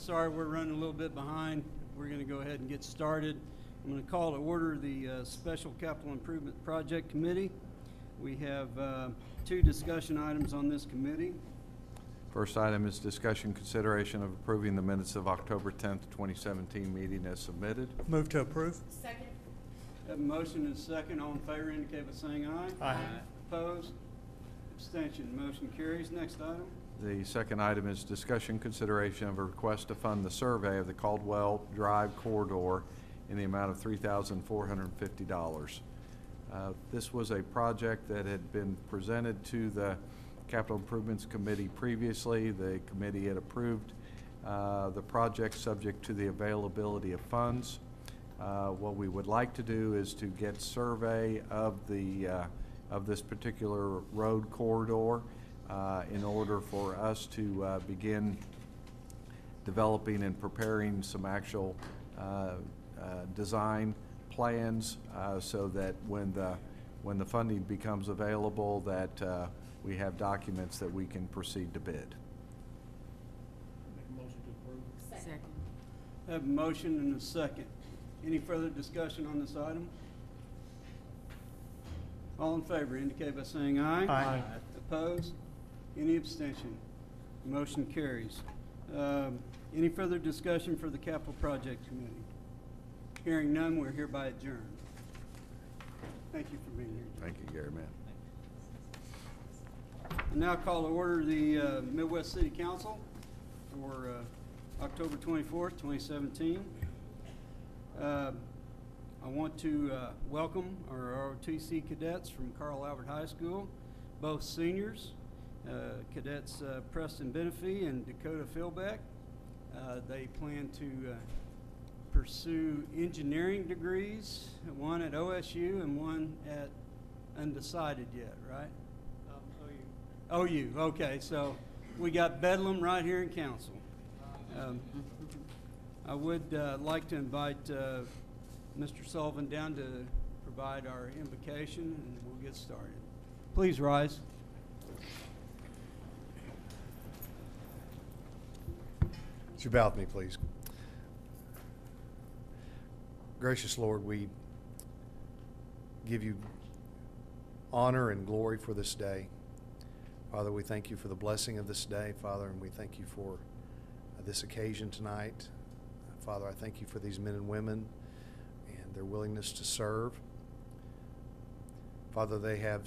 Sorry, we're running a little bit behind. We're going to go ahead and get started. I'm going to call to order the Special Capital Improvement Project Committee. We have two discussion items on this committee. First item is discussion consideration of approving the minutes of October 10th, 2017 meeting as submitted. Move to approve. Second. Have a motion and a second. All in favor indicate by saying aye. Aye. Opposed? Abstention. Motion carries. Next item. The second item is discussion consideration of a request to fund the survey of the Caldwell Drive corridor in the amount of $3,450. This was a project that had been presented to the Capital Improvements Committee previously. The committee had approved the project subject to the availability of funds. What we would like to do is to get survey of this particular road corridor in order for us to begin developing and preparing some actual design plans so that when the funding becomes available that we have documents that we can proceed to bid. Make a motion to approve. Second. Have a motion and a second. Any further discussion on this item? All in favor indicate by saying aye. Aye. Opposed? Any abstention? Motion carries. Any further discussion for the Capital Project Committee? Hearing none, we're hereby adjourned. Thank you for being here. Thank you, Gary, man. I now call to order the Midwest City Council for October 24th, 2017. I want to welcome our ROTC cadets from Carl Albert High School, both seniors, cadets Preston Benefee and Dakota Philbeck. They plan to pursue engineering degrees, one at OSU and one at undecided yet, right? OU, okay, so we got Bedlam right here in council. I would like to invite Mr. Sullivan down to provide our invocation, and we'll get started. Please rise. Would you bow with me, please? Gracious Lord, we give you honor and glory for this day. Father, we thank you for the blessing of this day, Father, and we thank you for this occasion tonight. Father, I thank you for these men and women and their willingness to serve. Father, they have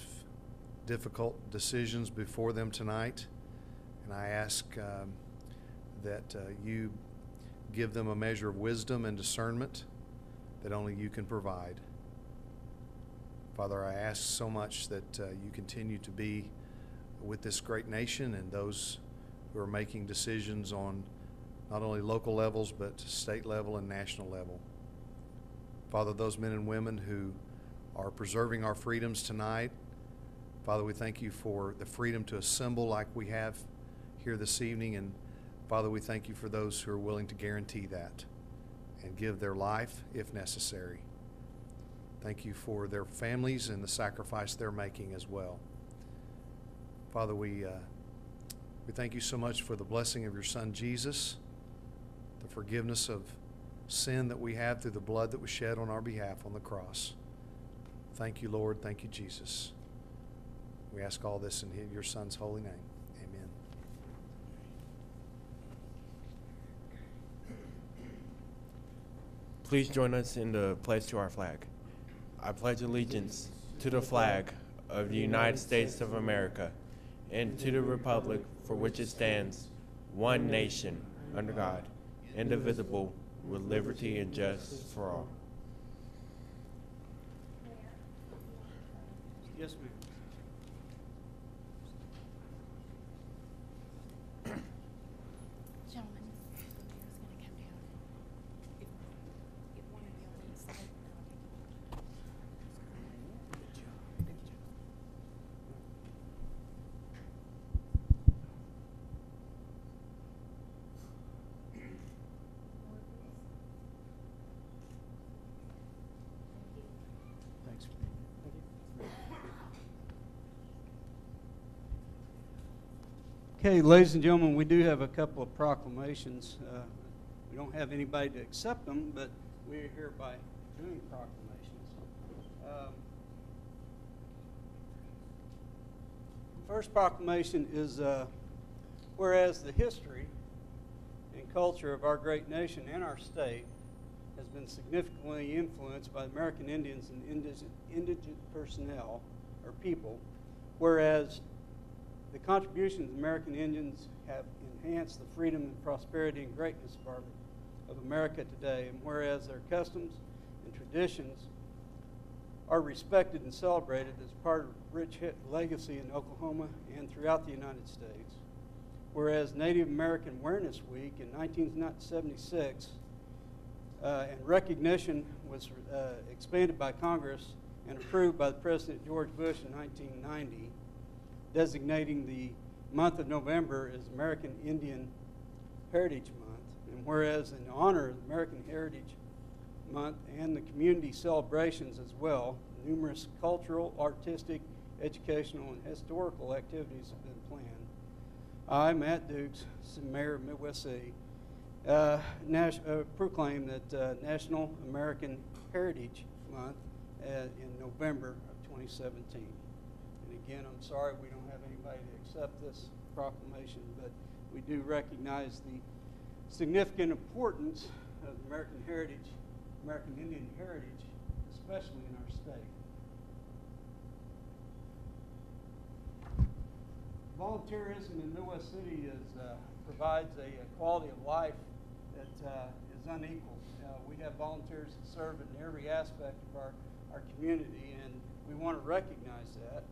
difficult decisions before them tonight, and I ask that you give them a measure of wisdom and discernment that only you can provide. Father, I ask so much that you continue to be with this great nation and those who are making decisions on not only local levels but state level and national level. Father, those men and women who are preserving our freedoms tonight, Father, we thank you for the freedom to assemble like we have here this evening, and Father, we thank you for those who are willing to guarantee that and give their life if necessary. Thank you for their families and the sacrifice they're making as well. Father, we thank you so much for the blessing of your Son Jesus, the forgiveness of sin that we have through the blood that was shed on our behalf on the cross. Thank you, Lord. Thank you, Jesus. We ask all this in your Son's holy name. Amen. Please join us in the pledge to our flag. I pledge allegiance to the flag of the United States of America and to the republic for which it stands, one nation, under God, indivisible, with liberty and justice for all. Yes, ma'am. Gentlemen, is going to come down. If one of you needs to take Thanks for being here. Okay, ladies and gentlemen, we do have a couple of proclamations. We don't have anybody to accept them, but we're hereby doing proclamations. First proclamation is, whereas the history and culture of our great nation and our state has been significantly influenced by American Indians and indigent personnel, or people, whereas the contributions of American Indians have enhanced the freedom and prosperity and greatness of America today, and whereas their customs and traditions are respected and celebrated as part of rich legacy in Oklahoma and throughout the United States, whereas Native American Awareness Week in 1976 and recognition was expanded by Congress and approved by President George Bush in 1990, designating the month of November as American Indian Heritage Month. And whereas in honor of American Heritage Month and the community celebrations as well, numerous cultural, artistic, educational, and historical activities have been planned. I, Matt Dukes, Mayor of Midwest City, proclaim that National American Heritage Month in November of 2017. And again, I'm sorry we don't have anybody to accept this proclamation, but we do recognize the significant importance of American heritage, American Indian heritage, especially in our state. Volunteerism in Midwest City provides a quality of life that is unequaled. We have volunteers that serve in every aspect of our community, and we want to recognize that.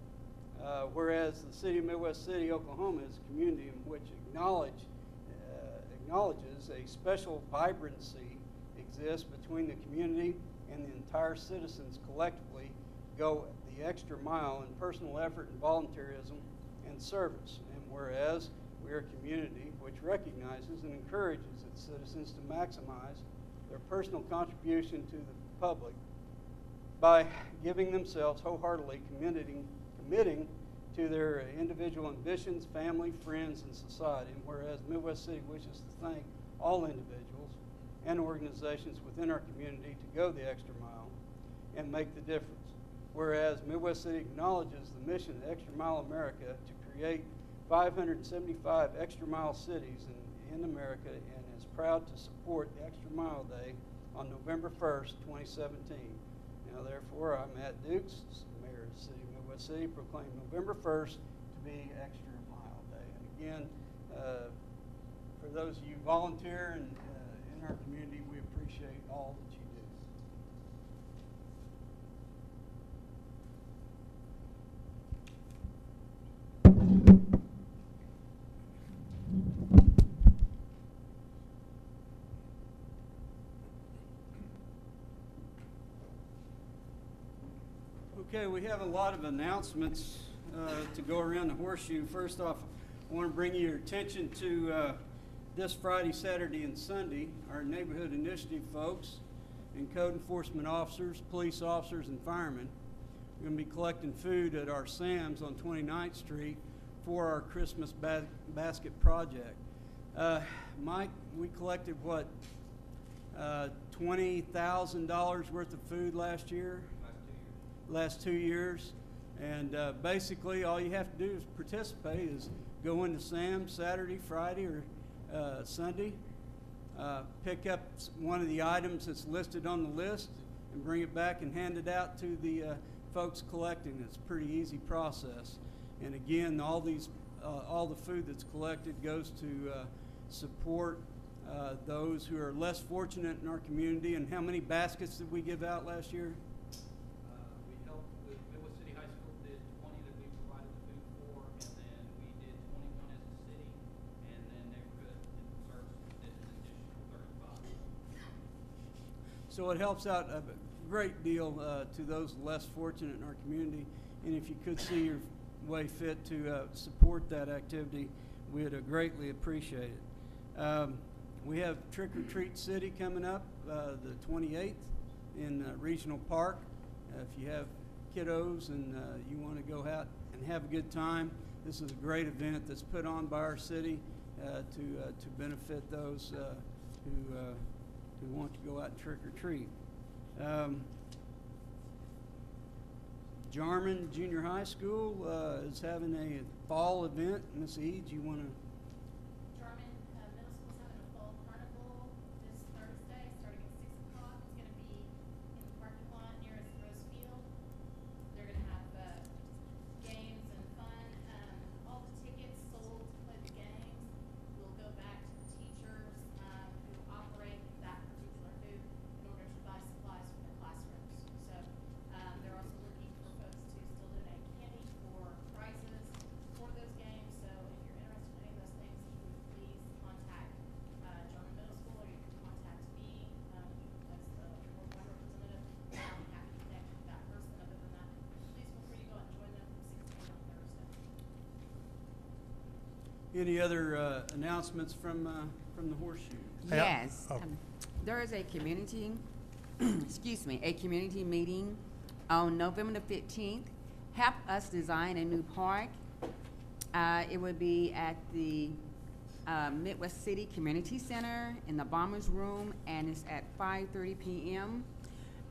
Whereas the city of Midwest City, Oklahoma, is a community in which acknowledges a special vibrancy exists between the community and the entire citizens collectively go the extra mile in personal effort and volunteerism and service. And whereas we are a community which recognizes and encourages its citizens to maximize their personal contribution to the public by giving themselves wholeheartedly committing to their individual ambitions, family, friends, and society. And whereas Midwest City wishes to thank all individuals and organizations within our community to go the extra mile and make the difference. Whereas Midwest City acknowledges the mission of Extra Mile America to create 575 extra mile cities in America, and is proud to support the Extra Mile Day on November 1st, 2017. Now, therefore, I, Matt Dukes, Mayor of the City of Midwest City, proclaim November 1st to be Extra Mile Day. And again, for those of you who volunteer in our community, we appreciate all that you do. Okay, we have a lot of announcements to go around the horseshoe. First off, I want to bring your attention to this Friday, Saturday, and Sunday, our neighborhood initiative folks and code enforcement officers, police officers, and firemen. We're going to be collecting food at our Sam's on 29th Street for our Christmas basket project. Mike, we collected what, $20,000 worth of food last year? Last 2 years. And basically all you have to do is participate, is go into Sam's Saturday, Friday, or Sunday, pick up one of the items that's listed on the list and bring it back and hand it out to the folks collecting. It's a pretty easy process. And again, all the food that's collected goes to support those who are less fortunate in our community. And how many baskets did we give out last year? We helped with Midwest City High School, did 20 that we provided the food for, and then we did 21 as a city, and then neighborhood services did an additional 35. So it helps out a great deal to those less fortunate in our community. And if you could see your way fit to support that activity, we'd greatly appreciate it. We have Trick or Treat City coming up the 28th in Regional Park. If you have kiddos and you want to go out and have a good time, This is a great event that's put on by our city to benefit those who want to go out and trick or treat. Jarman Junior High School is having a fall event. Ms. Eads, you want to? Jarman Middle School's having a fall carnival this Thursday, starting at 6 o'clock. It's going to be in the parking lot nearest Rose Field. They're going to have games and fun. All the tickets sold to play the games will go back to the teachers who operate that particular booth in order to buy supplies for their classrooms. So they're also looking for folks to still donate candy for prizes for those games. So if you're interested in any of those things, you would please contact Jarman Middle School, or you can contact me as the Ward 1 representative. I'm happy to connect with that person. Other than that, please feel free to go out and join them from 6 to 8 on Thursday. Any other announcements from the Horseshoe? Yeah. Yes. Oh. There is a community, excuse me, a community meeting on November the 15th. Help us design a new park. It would be at the Midwest City Community Center in the Bombers Room, and it's at 5:30 p.m.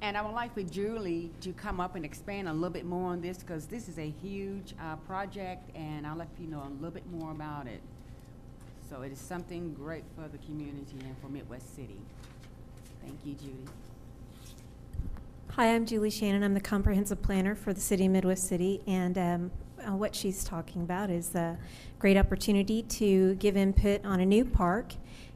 And I would like for Julie to come up and expand a little bit more on this, because this is a huge project, and I'll let you know a little bit more about it. So it is something great for the community and for Midwest City. Thank you, Judy. Hi, I'm Julie Shannon. I'm the comprehensive planner for the city of Midwest City, and what she's talking about is a great opportunity to give input on a new park.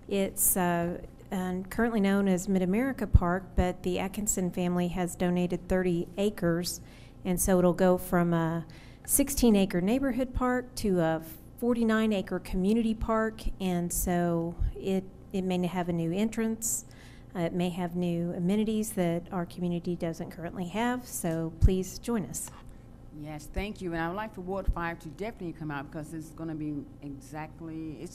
It's currently known as Mid-America Park, but the Atkinson family has donated 30 acres, and so it'll go from a 16-acre neighborhood park to a 49-acre community park, and so it may have a new entrance. It may have new amenities that our community doesn't currently have, so please join us. Yes, thank you. And I would like for Ward 5 to definitely come out, because it's going to be it's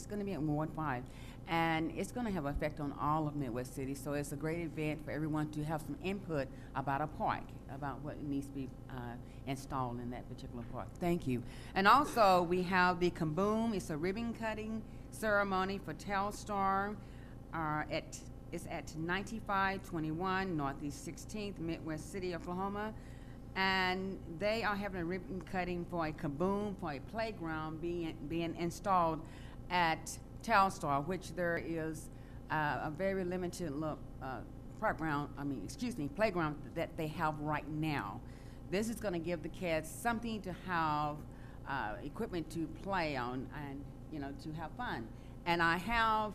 going to be at Ward 5. And it's going to have an effect on all of Midwest City. So it's a great event for everyone to have some input about a park, about what needs to be installed in that particular park. Thank you. And also, we have the Kaboom. It's a ribbon cutting ceremony for Telstar. It's at 9521 Northeast 16th, Midwest City, Oklahoma. And they are having a ribbon cutting for a Kaboom, for a playground being installed at Telstar, which there is a very limited playground that they have right now. This is going to give the kids something to have, equipment to play on, and to have fun. And I have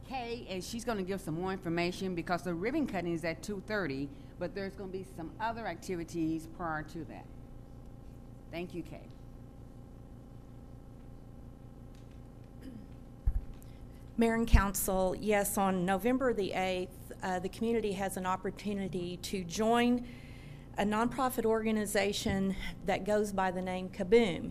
Kay, and she's going to give some more information, because the ribbon cutting is at 2:30, but there's going to be some other activities prior to that. Thank you, Kay. Mayor and Council, yes, on November the 8th, the community has an opportunity to join a nonprofit organization that goes by the name Kaboom,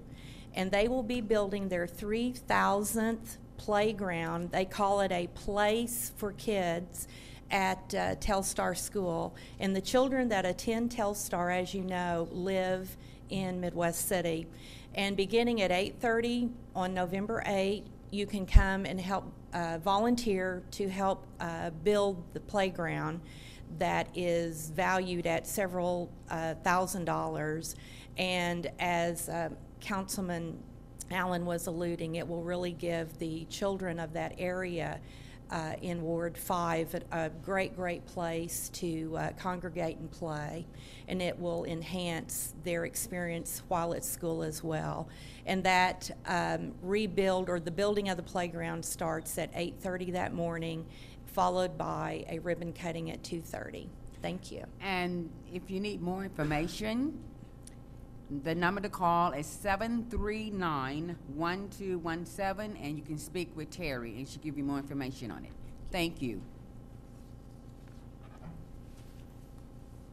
and they will be building their 3,000th playground. They call it a place for kids at Telstar School, and the children that attend Telstar, as you know, live in Midwest City. And beginning at 8:30 on November 8th, you can come and help volunteer to help build the playground that is valued at several $1,000s. And as Councilman Allen was alluding, it will really give the children of that area in Ward 5 a great place to congregate and play, and it will enhance their experience while at school as well. And that rebuild, or the building of the playground, starts at 8:30 that morning, followed by a ribbon cutting at 2:30. Thank you. And if you need more information, the number to call is 739-1217, and you can speak with Terry, and she'll give you more information on it. Thank you.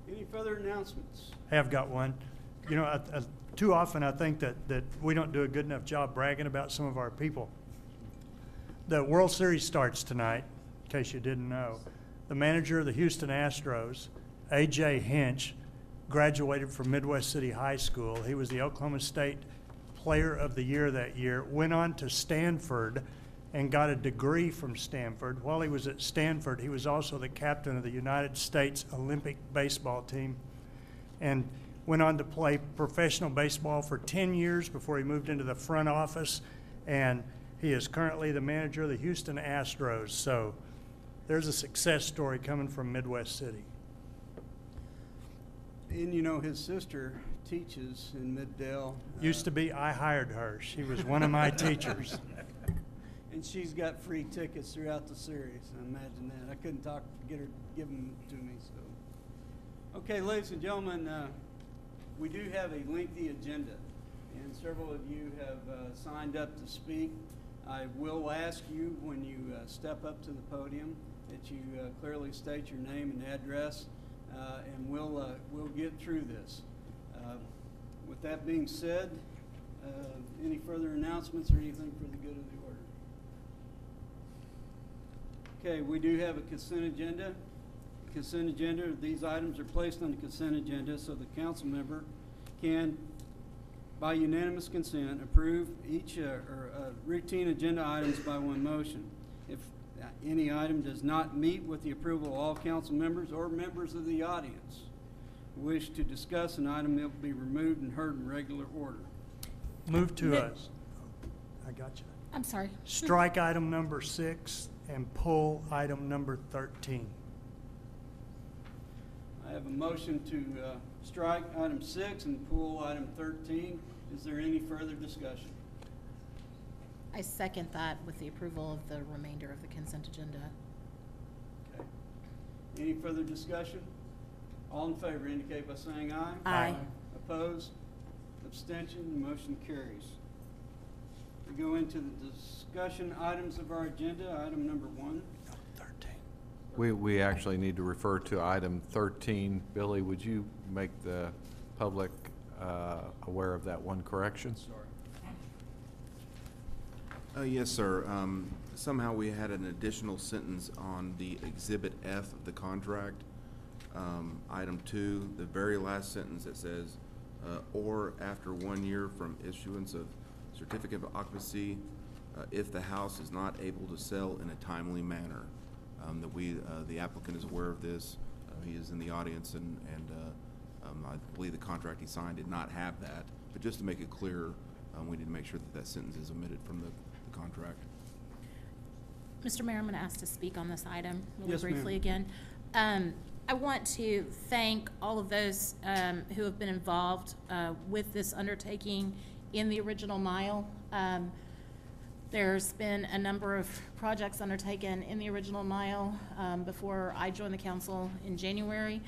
Any further announcements? I have got one. Too often I think that we don't do a good enough job bragging about some of our people. The World Series starts tonight, in case you didn't know. The manager of the Houston Astros, A.J. Hinch, graduated from Midwest City High School. He was the Oklahoma State Player of the Year that year, went on to Stanford and got a degree from Stanford. While he was at Stanford, he was also the captain of the United States Olympic baseball team and went on to play professional baseball for 10 years before he moved into the front office, and he is currently the manager of the Houston Astros. So there's a success story coming from Midwest City. And you know, his sister teaches in Middale. Used to be, I hired her. She was one of my teachers. And she's got free tickets throughout the series. Imagine that. I couldn't give them to me. So, okay, ladies and gentlemen, we do have a lengthy agenda, and several of you have signed up to speak. I will ask you when you step up to the podium that you clearly state your name and address, and we'll get through this. With that being said, any further announcements or anything for the good of the order? Okay, we do have a consent agenda. Consent agenda, these items are placed on the consent agenda so the council member can, by unanimous consent, approve each routine agenda items by one motion. If any item does not meet with the approval of all council members or members of the audience wish to discuss an item, it will be removed and heard in regular order. Move to us. I got you. I'm sorry. Strike item number 6 and pull item number 13. I have a motion to strike item 6 and pull item 13. Is there any further discussion? I second that with the approval of the remainder of the consent agenda. Okay. Any further discussion? All in favor indicate by saying aye. Aye. Opposed? Abstention? Motion carries. We go into the discussion items of our agenda. Item number 1. 13. We actually need to refer to item 13. Billy, would you make the public aware of that one correction? Sorry. Yes, sir. Somehow we had an additional sentence on the Exhibit F of the contract. Item 2, the very last sentence that says, or after 1 year from issuance of certificate of occupancy, if the house is not able to sell in a timely manner. The applicant is aware of this. He is in the audience, and I believe the contract he signed did not have that. But just to make it clear, we need to make sure that that sentence is omitted from the contract. Mr. Mayor, I'm going to ask to speak on this item really Yes, briefly ma'am. again. I want to thank all of those who have been involved with this undertaking in the original mile. There's been a number of projects undertaken in the original mile before I joined the council in January.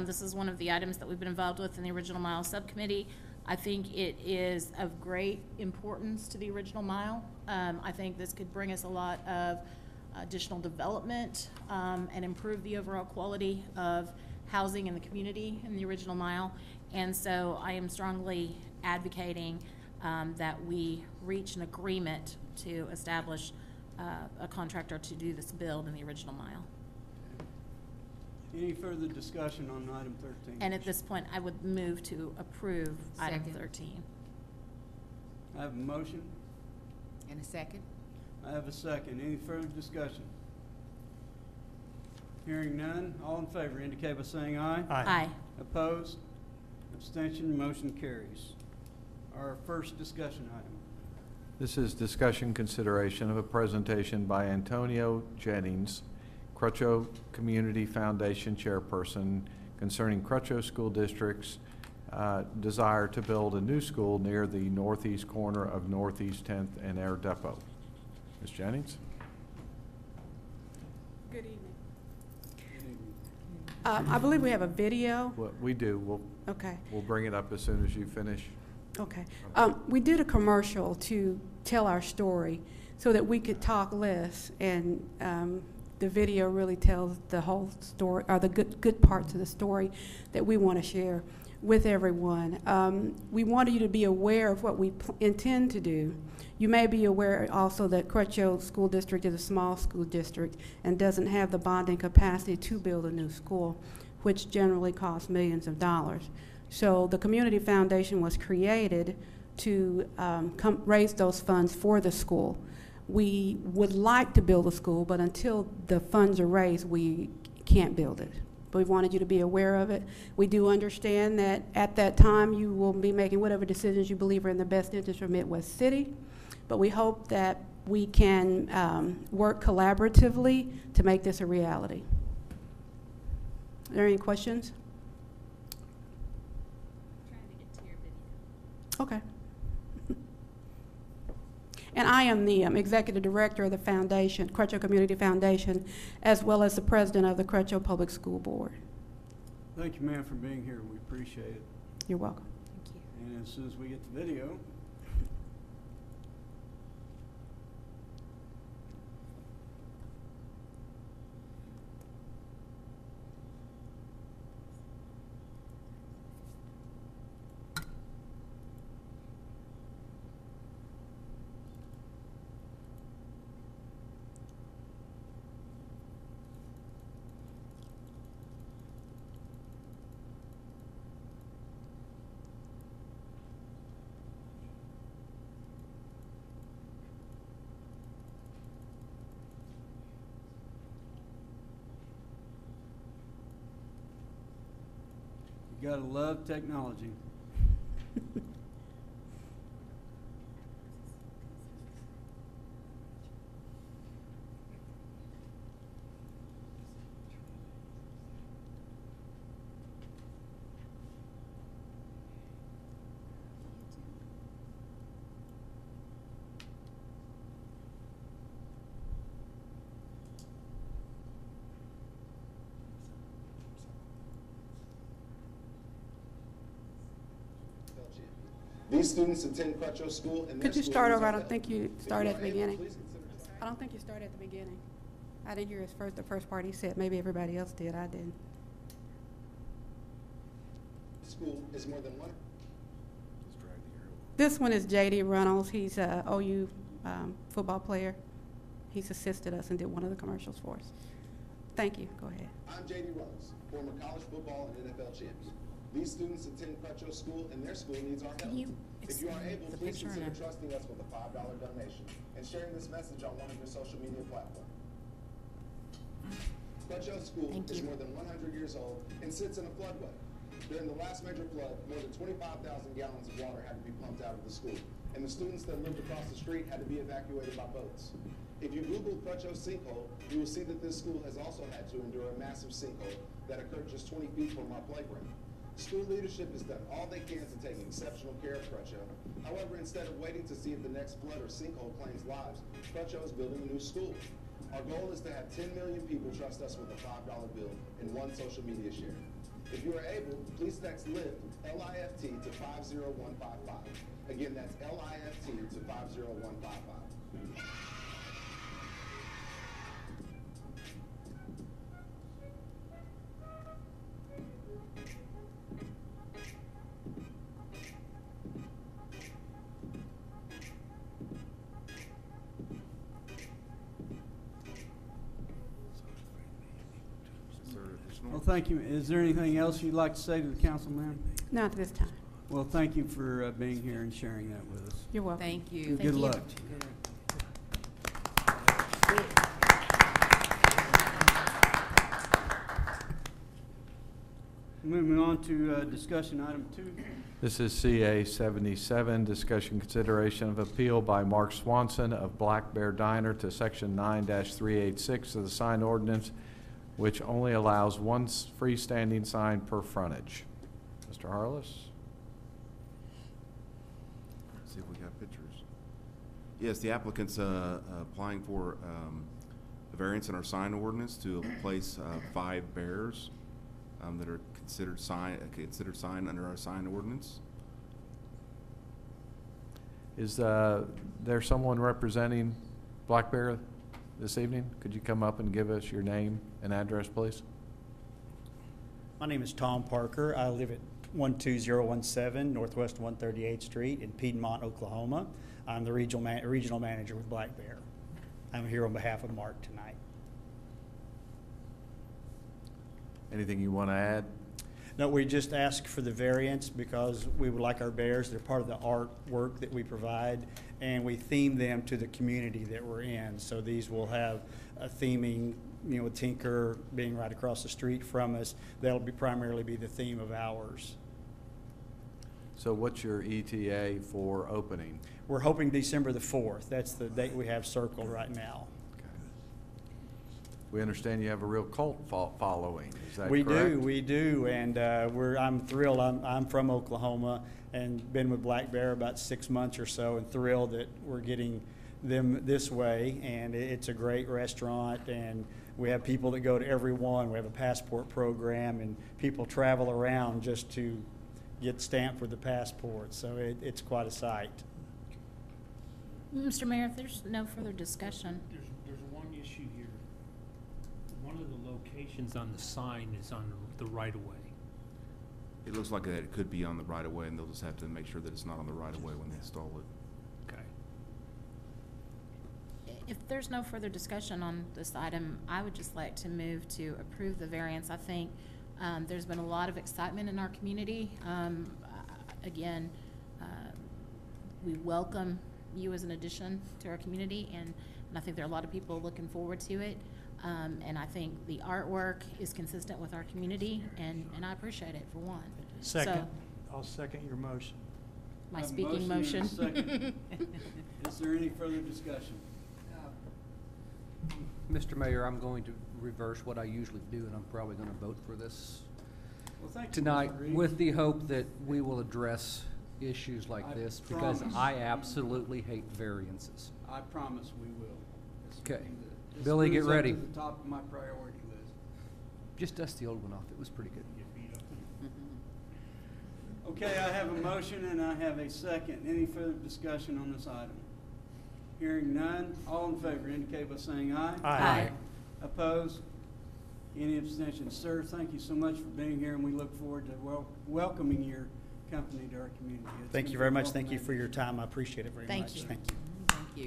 This is one of the items that we've been involved with in the original mile subcommittee. I think it is of great importance to the original mile. I think this could bring us a lot of additional development and improve the overall quality of housing in the community in the original mile. And so I am strongly advocating that we reach an agreement to establish a contractor to do this build in the original mile. Any further discussion on item 13? And at this point, I would move to approve item Second. 13. I have a motion. And a second? I have a second. Any further discussion? Hearing none, all in favor indicate by saying aye. Aye. Opposed? Abstention? Motion carries. Our first discussion item. This is discussion consideration of a presentation by Antonio Jennings, Crutcho Community Foundation Chairperson, concerning Crutcho School District's desire to build a new school near the northeast corner of Northeast 10th and Air Depot. Ms. Jennings? Good evening. I believe we have a video. What we do, Okay. we'll bring it up as soon as you finish. Okay. We did a commercial to tell our story so that we could talk less, and the video really tells the whole story, or the good parts of the story that we want to share with everyone. We wanted you to be aware of what we intend to do. You may be aware also that Crutcho School District is a small school district and doesn't have the bonding capacity to build a new school, which generally costs millions of dollars. So the Community Foundation was created to raise those funds for the school. We would like to build a school, but until the funds are raised, we can't build it. But we wanted you to be aware of it. We do understand that at that time you will be making whatever decisions you believe are in the best interest of Midwest City, but we hope that we can work collaboratively to make this a reality. Are there any questions? Trying to get to your video. Okay. And I am the executive director of the foundation, Crutcho Community Foundation, as well as the president of the Crutcho Public School Board. Thank you, ma'am, for being here. We appreciate it. You're welcome. Thank you. And as soon as we get the video, you gotta love technology. These students attend Crutcho School and Could you start over? I don't think you started at the beginning. I don't think you started at the beginning. I didn't hear the first part he said. Maybe everybody else did. I didn't. School is more than one. This one is J.D. Reynolds. He's a OU football player. He's assisted us and did one of the commercials for us. Thank you. Go ahead. I'm J.D. Reynolds, former college football and NFL champion. These students attend Crutcho School and their school needs our help. If you are able, please consider trusting us with a $5 donation and sharing this message on one of your social media platforms. Crutcho School is more than 100 years old and sits in a floodway. During the last major flood, more than 25,000 gallons of water had to be pumped out of the school, and the students that lived across the street had to be evacuated by boats. If you Google Crutcho sinkhole, you will see that this school has also had to endure a massive sinkhole that occurred just 20 feet from our playground. School leadership has done all they can to take exceptional care of Crutcho. However, instead of waiting to see if the next flood or sinkhole claims lives, Crutcho is building a new school. Our goal is to have 10 million people trust us with a $5 bill and one social media share. If you are able, please text LIFT, L-I-F-T, to 50155. Again, that's L-I-F-T to 50155. Well, thank you. Is there anything else you'd like to say to the council, ma'am? Not at this time. Well, thank you for being here and sharing that with us. You're welcome. Thank you. Good luck. Moving on to discussion item 2. This is CA 77, discussion consideration of appeal by Mark Swanson of Black Bear Diner to Section 9-386 of the sign ordinance, which only allows one freestanding sign per frontage. Mr. Harless? See if we got pictures. Yes, the applicant's applying for a variance in our sign ordinance to place 5 bears that are considered sign under our sign ordinance. Is there someone representing Black Bear this evening? Could you come up and give us your name and address, please? My name is Tom Parker. I live at 12017 Northwest 138th Street in Piedmont, Oklahoma. I'm the regional manager with Black Bear. I'm here on behalf of Mark tonight. Anything you want to add? No, we just ask for the variance because we would like our bears, they're part of the artwork that we provide, and we theme them to the community that we're in. So these will have a theming, you know, with Tinker being right across the street from us. That'll be primarily be the theme of ours. So what's your ETA for opening? We're hoping December the 4th. That's the date we have circled right now. We understand you have a real cult following. Is that We correct? do, and I'm thrilled. I'm from Oklahoma and been with Black Bear about 6 months or so, and thrilled that we're getting them this way. And it's a great restaurant, and we have people that go to every one. We have a passport program, and people travel around just to get stamped with the passport. So it's quite a sight. Mr. Mayor, if there's no further discussion. There's one issue here. One of the locations on the sign is on the right-of-way. It looks like that it could be on the right-of-way, and they'll just have to make sure that it's not on the right-of-way when they install it. Okay. If there's no further discussion on this item, I would just like to move to approve the variance. I think there's been a lot of excitement in our community. Again, we welcome you as an addition to our community, and I think there are a lot of people looking forward to it. And I think the artwork is consistent with our community, and I appreciate it, for one. Second. So, I'll second your motion. my A speaking motion motion. and a second. Is there any further discussion? Mr. Mayor, I'm going to reverse what I usually do, and I'm probably going to vote for this Well, thank you, tonight Mr. Reed. with the hope that we will address issues like I this, because promise. I absolutely hate variances. I promise we will. This will Okay. be this Billy, get moves up ready. to the top of my priority list. Just dust the old one off. It was pretty good. Okay, I have a motion and I have a second. Any further discussion on this item? Hearing none, all in favor indicate by saying aye. Aye. Opposed? Any abstentions? Sir, thank you so much for being here, and we look forward to welcoming your company to our community. It's Thank been you very much. welcome Thank you for having your time. I appreciate it very Thank much. you. Thank you. Thank you.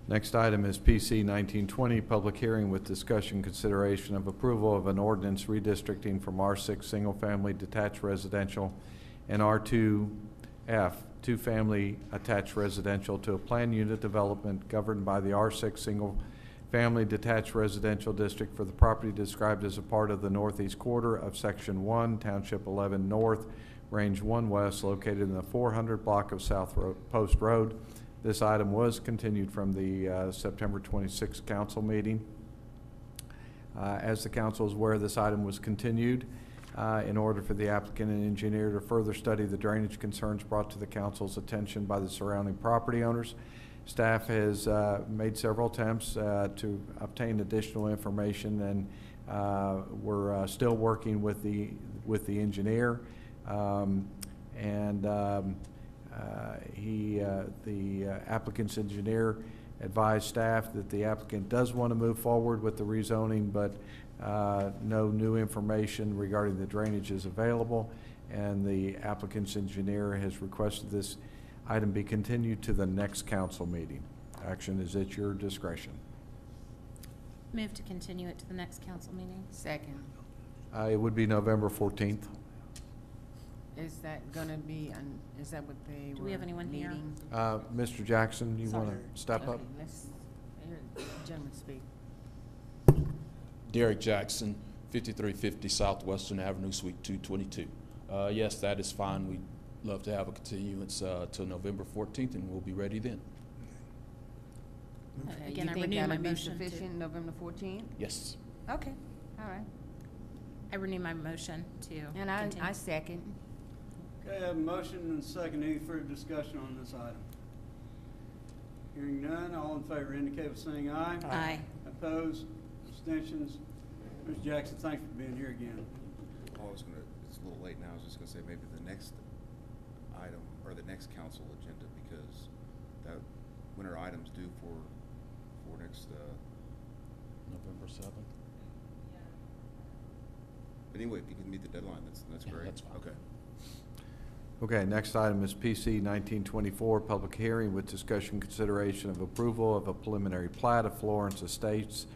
Next item is PC 1920, public hearing with discussion consideration of approval of an ordinance redistricting from R6 single-family detached residential and R2F two-family attached residential to a planned unit development governed by the R6 single-family detached residential district for the property described as a part of the northeast quarter of Section 1, Township 11 North, Range 1 West, located in the 400 block of South Post Road. This item was continued from the September 26th council meeting. As the council is aware, this item was continued in order for the applicant and engineer to further study the drainage concerns brought to the council's attention by the surrounding property owners. Staff has made several attempts to obtain additional information, and we're still working with the engineer. The applicant's engineer advised staff that the applicant does want to move forward with the rezoning, but no new information regarding the drainage is available, and the applicant's engineer has requested this item be continued to the next council meeting. Action is at your discretion. Move to continue it to the next council meeting. Second. It would be November 14th. Is that gonna be, is that what they Do we have anyone here? meeting? Mr. Jackson, you want to step up? Okay, let's hear the gentleman speak. Derek Jackson, 5350 Southwestern Avenue, Suite 222. Yes, that is fine. We'd love to have a continuance till November 14th, and we'll be ready then. Okay, Again, I you think renew my that'll be motion to. sufficient, November 14th? Yes. Okay, all right. I renew my motion to And I continue. second. Okay, I have a motion and a second. Any further discussion on this item? Hearing none, all in favor indicate by saying aye. Aye. Opposed? Abstentions? Mr. Jackson, thanks for being here again. All I was gonna, it's a little late now, I was just gonna say maybe the next item, or the next council agenda, because that, when are items due for next, November 7th. but anyway, if you can meet the deadline, that's Yeah, great. that's fine. Okay. Okay, next item is PC 1924, public hearing with discussion consideration of approval of a preliminary plat of Florence Estates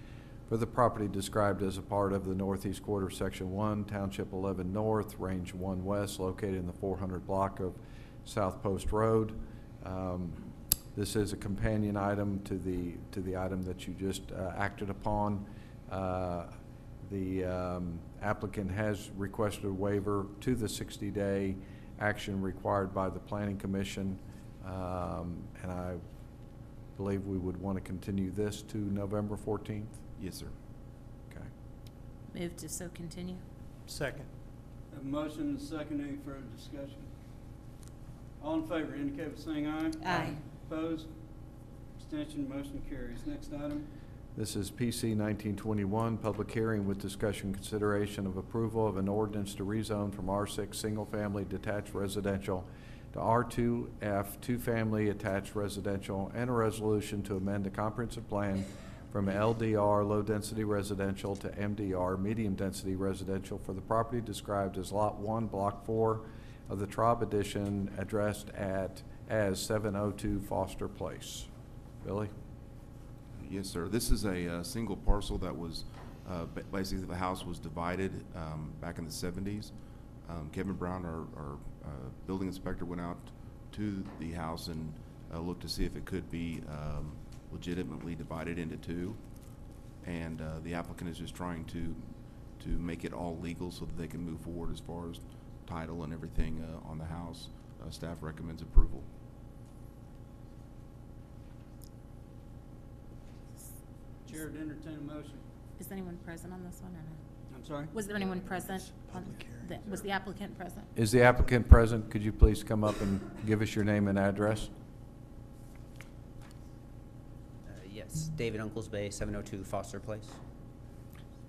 for the property described as a part of the Northeast Quarter, Section 1, Township 11 North, Range 1 West, located in the 400 block of South Post Road. This is a companion item to the item that you just acted upon. The applicant has requested a waiver to the 60-day action required by the Planning Commission, and I believe we would want to continue this to November 14th. Yes, sir. Okay. Move to so continue. Second. Have a motion and a second. Any further discussion? All in favor indicate by saying aye. Aye. Opposed? Abstention? Motion carries. Next item. This is PC 1921, public hearing with discussion consideration of approval of an ordinance to rezone from R6 single-family detached residential to R2F two-family attached residential, and a resolution to amend the comprehensive plan from LDR low-density residential to MDR medium-density residential for the property described as Lot 1, Block 4 of the Traub Edition, addressed as 702 Foster Place. Billy? Yes, sir. This is a single parcel that was, basically the house was divided back in the 70s. Kevin Brown, our building inspector, went out to the house and looked to see if it could be legitimately divided into two. And the applicant is just trying to make it all legal so that they can move forward as far as title and everything on the house. Staff recommends approval. Chair would entertain a motion. Is anyone present on this one or no? I'm sorry? Was there anyone present? Was the applicant present? Is the applicant present? Could you please come up and give us your name and address? Yes, David Unclesbay, 702 Foster Place.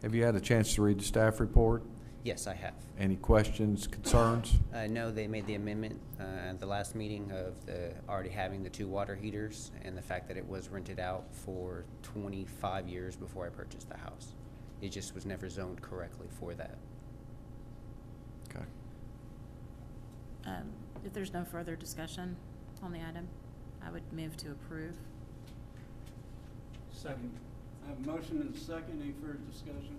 Have you had a chance to read the staff report? Yes, I have. Any questions, concerns? No, they made the amendment at the last meeting of already having the 2 water heaters and the fact that it was rented out for 25 years before I purchased the house. It just was never zoned correctly for that. Okay. If there's no further discussion on the item, I would move to approve. Second. I have a motion and a second. Any further discussion?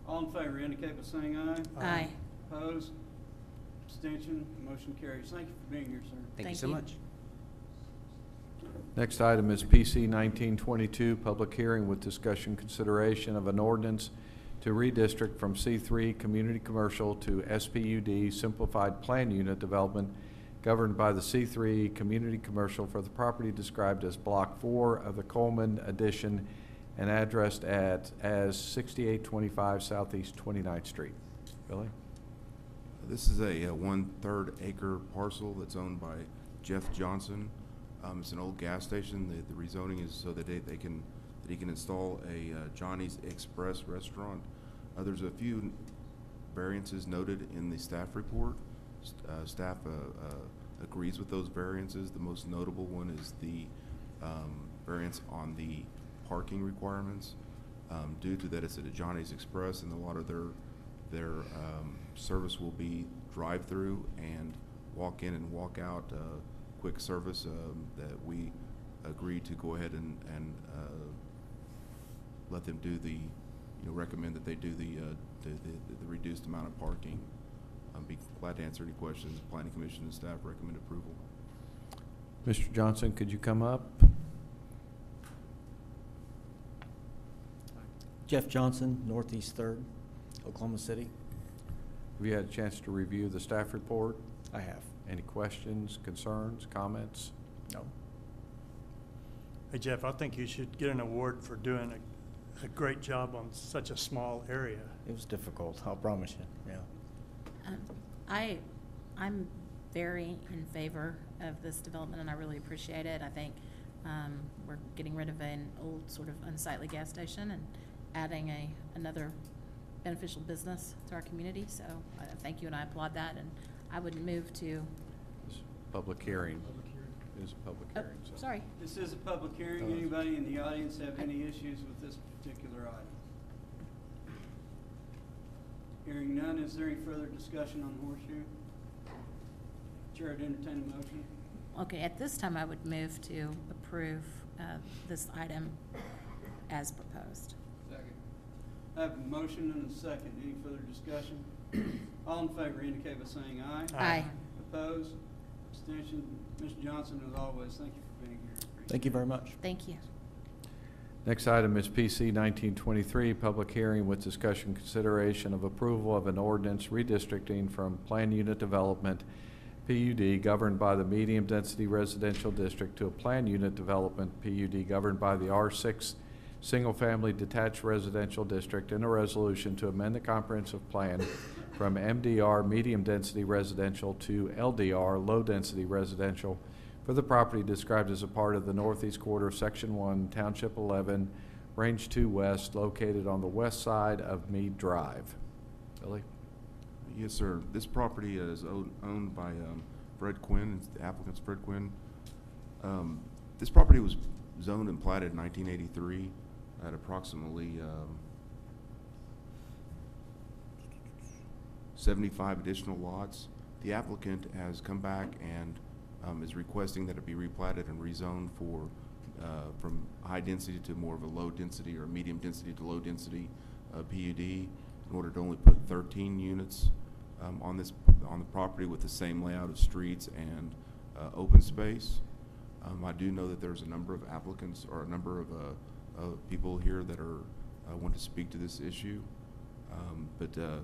All in favor indicate by saying aye. Aye. Opposed? Abstention? Motion carries. Thank you for being here, sir. Thank you so much. Next item is PC 1922, public hearing with discussion consideration of an ordinance to redistrict from C3 Community Commercial to SPUD Simplified Plan Unit Development governed by the C3 Community Commercial for the property described as Block 4 of the Coleman Addition and addressed as 6825 Southeast 29th Street. Billy? This is a 1/3 acre parcel that's owned by Jeff Johnson. It's an old gas station. The rezoning is so that he can install a Johnny's Express restaurant. There's a few variances noted in the staff report. Staff agrees with those variances. The most notable one is the variance on the parking requirements. Due to that it's at a Johnny's Express, and a lot of their service will be drive-through and walk in and walk out quick service, that we agree to go ahead and let them do recommend that they do the reduced amount of parking. I'd be glad to answer any questions. The Planning Commission and staff recommend approval. Mr. Johnson, could you come up? Jeff Johnson, Northeast 3rd, Oklahoma City. Have you had a chance to review the staff report? I have. Any questions, concerns, comments? No. Hey, Jeff, I think you should get an award for doing a great job on such a small area. It was difficult, I'll promise you, yeah. I'm very in favor of this development, and I really appreciate it. I think we're getting rid of an old sort of unsightly gas station and adding another beneficial business to our community. So thank you, and I applaud that. And I would move to Public hearing. It is a public hearing. So. Sorry. This is a public hearing. Anybody in the audience have any issues with this particular item? Hearing none, is there any further discussion on Horseshoe? Chair would entertain a motion. Okay, at this time, I would move to approve this item as proposed. Second. I have a motion and a second. Any further discussion? All in favor indicate by saying aye. Aye. Opposed? Abstention? Mr. Johnson, as always, thank you for being here. Thank you very much. Thank you. Next item is PC 1923, public hearing with discussion consideration of approval of an ordinance redistricting from Plan Unit Development, PUD, governed by the Medium Density Residential District to a Plan Unit Development, PUD, governed by the R6 Single Family Detached Residential District, and a resolution to amend the comprehensive plan from MDR Medium Density Residential to LDR Low Density Residential for the property described as a part of the northeast quarter of Section 1, Township 11, Range 2 West, located on the west side of Mead Drive. Billy? Yes, sir. This property is owned by Fred Quinn. The applicant's Fred Quinn. This property was zoned and platted in 1983 at approximately 75 additional lots. The applicant has come back and is requesting that it be replatted and rezoned for from high density to more of a low density or medium density to low density PUD in order to only put 13 units on the property with the same layout of streets and open space. I do know that there's a number of applicants or a number of people here that are want to speak to this issue, but the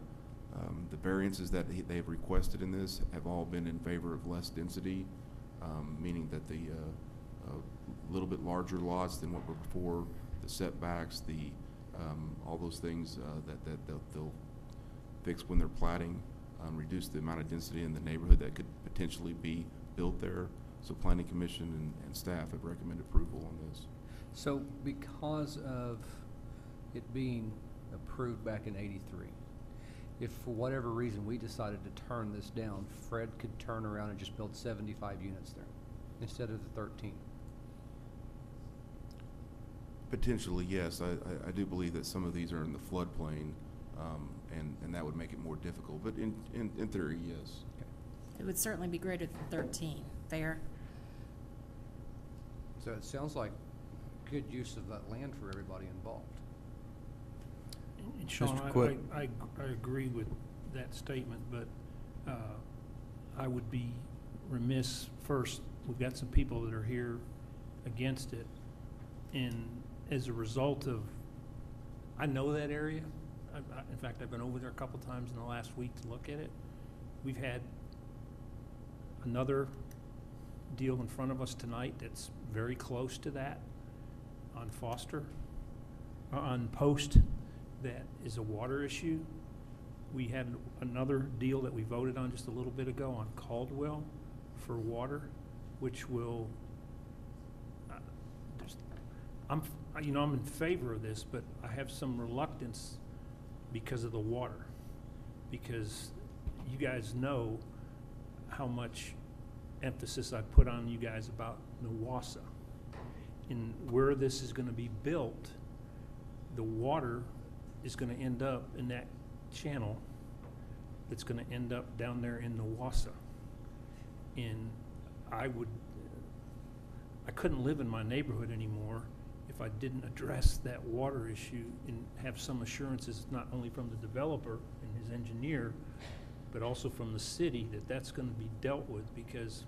variances that they have requested in this have all been in favor of less density, meaning that the little bit larger lots than what were before, the setbacks, the all those things that they'll fix when they're platting, reduce the amount of density in the neighborhood that could potentially be built there. So Planning Commission and staff have recommended approval on this. So because of it being approved back in '83, if for whatever reason we decided to turn this down, Fred could turn around and just build 75 units there instead of the 13. Potentially, yes. I do believe that some of these are in the floodplain, and that would make it more difficult. But in theory, yes. Okay. It would certainly be greater than 13. Fair? So it sounds like good use of that land for everybody involved. And Sean, Mr. Quick. I agree with that statement, but I would be remiss. First, we've got some people that are here against it, and as a result of, I know that area. In fact, I've been over there a couple times in the last week to look at it. We've had another deal in front of us tonight that's very close to that on Foster, on Post, that is a water issue. We had another deal that we voted on just a little bit ago on Caldwell for water, which will, I'm in favor of this, but I have some reluctance because of the water, because you guys know how much emphasis I put on you guys about Nowassa. And where this is going to be built, the water is going to end up in that channel that's going to end up down there in Nowassa. And I couldn't live in my neighborhood anymore if I didn't address that water issue and have some assurances, not only from the developer and his engineer, but also from the city, that that's going to be dealt with. Because,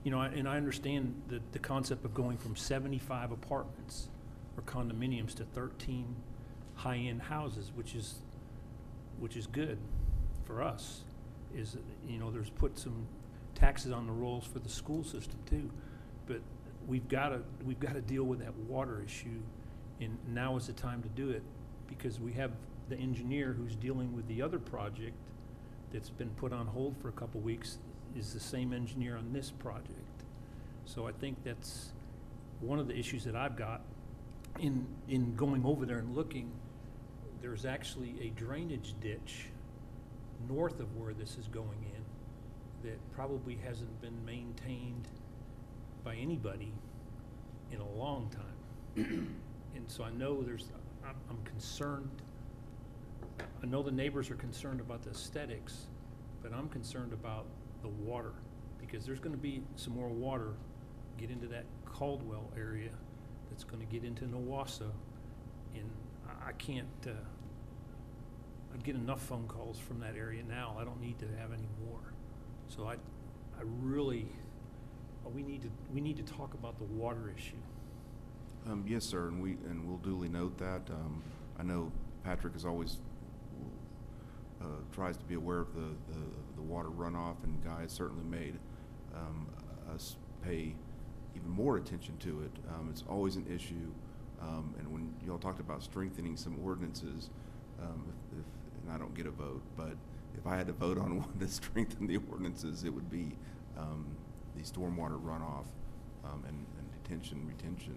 and I understand the concept of going from 75 apartments or condominiums to 13 high-end houses, which is good for us. There's put some taxes on the rolls for the school system too, but we've got to deal with that water issue, and now is the time to do it, because we have the engineer who's dealing with the other project that's been put on hold for a couple weeks is the same engineer on this project. So I think that's one of the issues that I've got in going over there and looking. There's actually a drainage ditch north of where this is going in that probably hasn't been maintained by anybody in a long time. And so I know I'm concerned. I know the neighbors are concerned about the aesthetics, but I'm concerned about the water, because there's gonna be some more water get into that Caldwell area that's gonna get into Nowassa, and I can't, I get enough phone calls from that area now. I don't need to have any more. So I really, we need to talk about the water issue. Yes, sir, and we'll duly note that. I know Patrick is always tries to be aware of the water runoff, and Guy has certainly made us pay even more attention to it. It's always an issue, and when y'all talked about strengthening some ordinances, and I don't get a vote, but if I had to vote on one to strengthen the ordinances, it would be the stormwater runoff and detention retention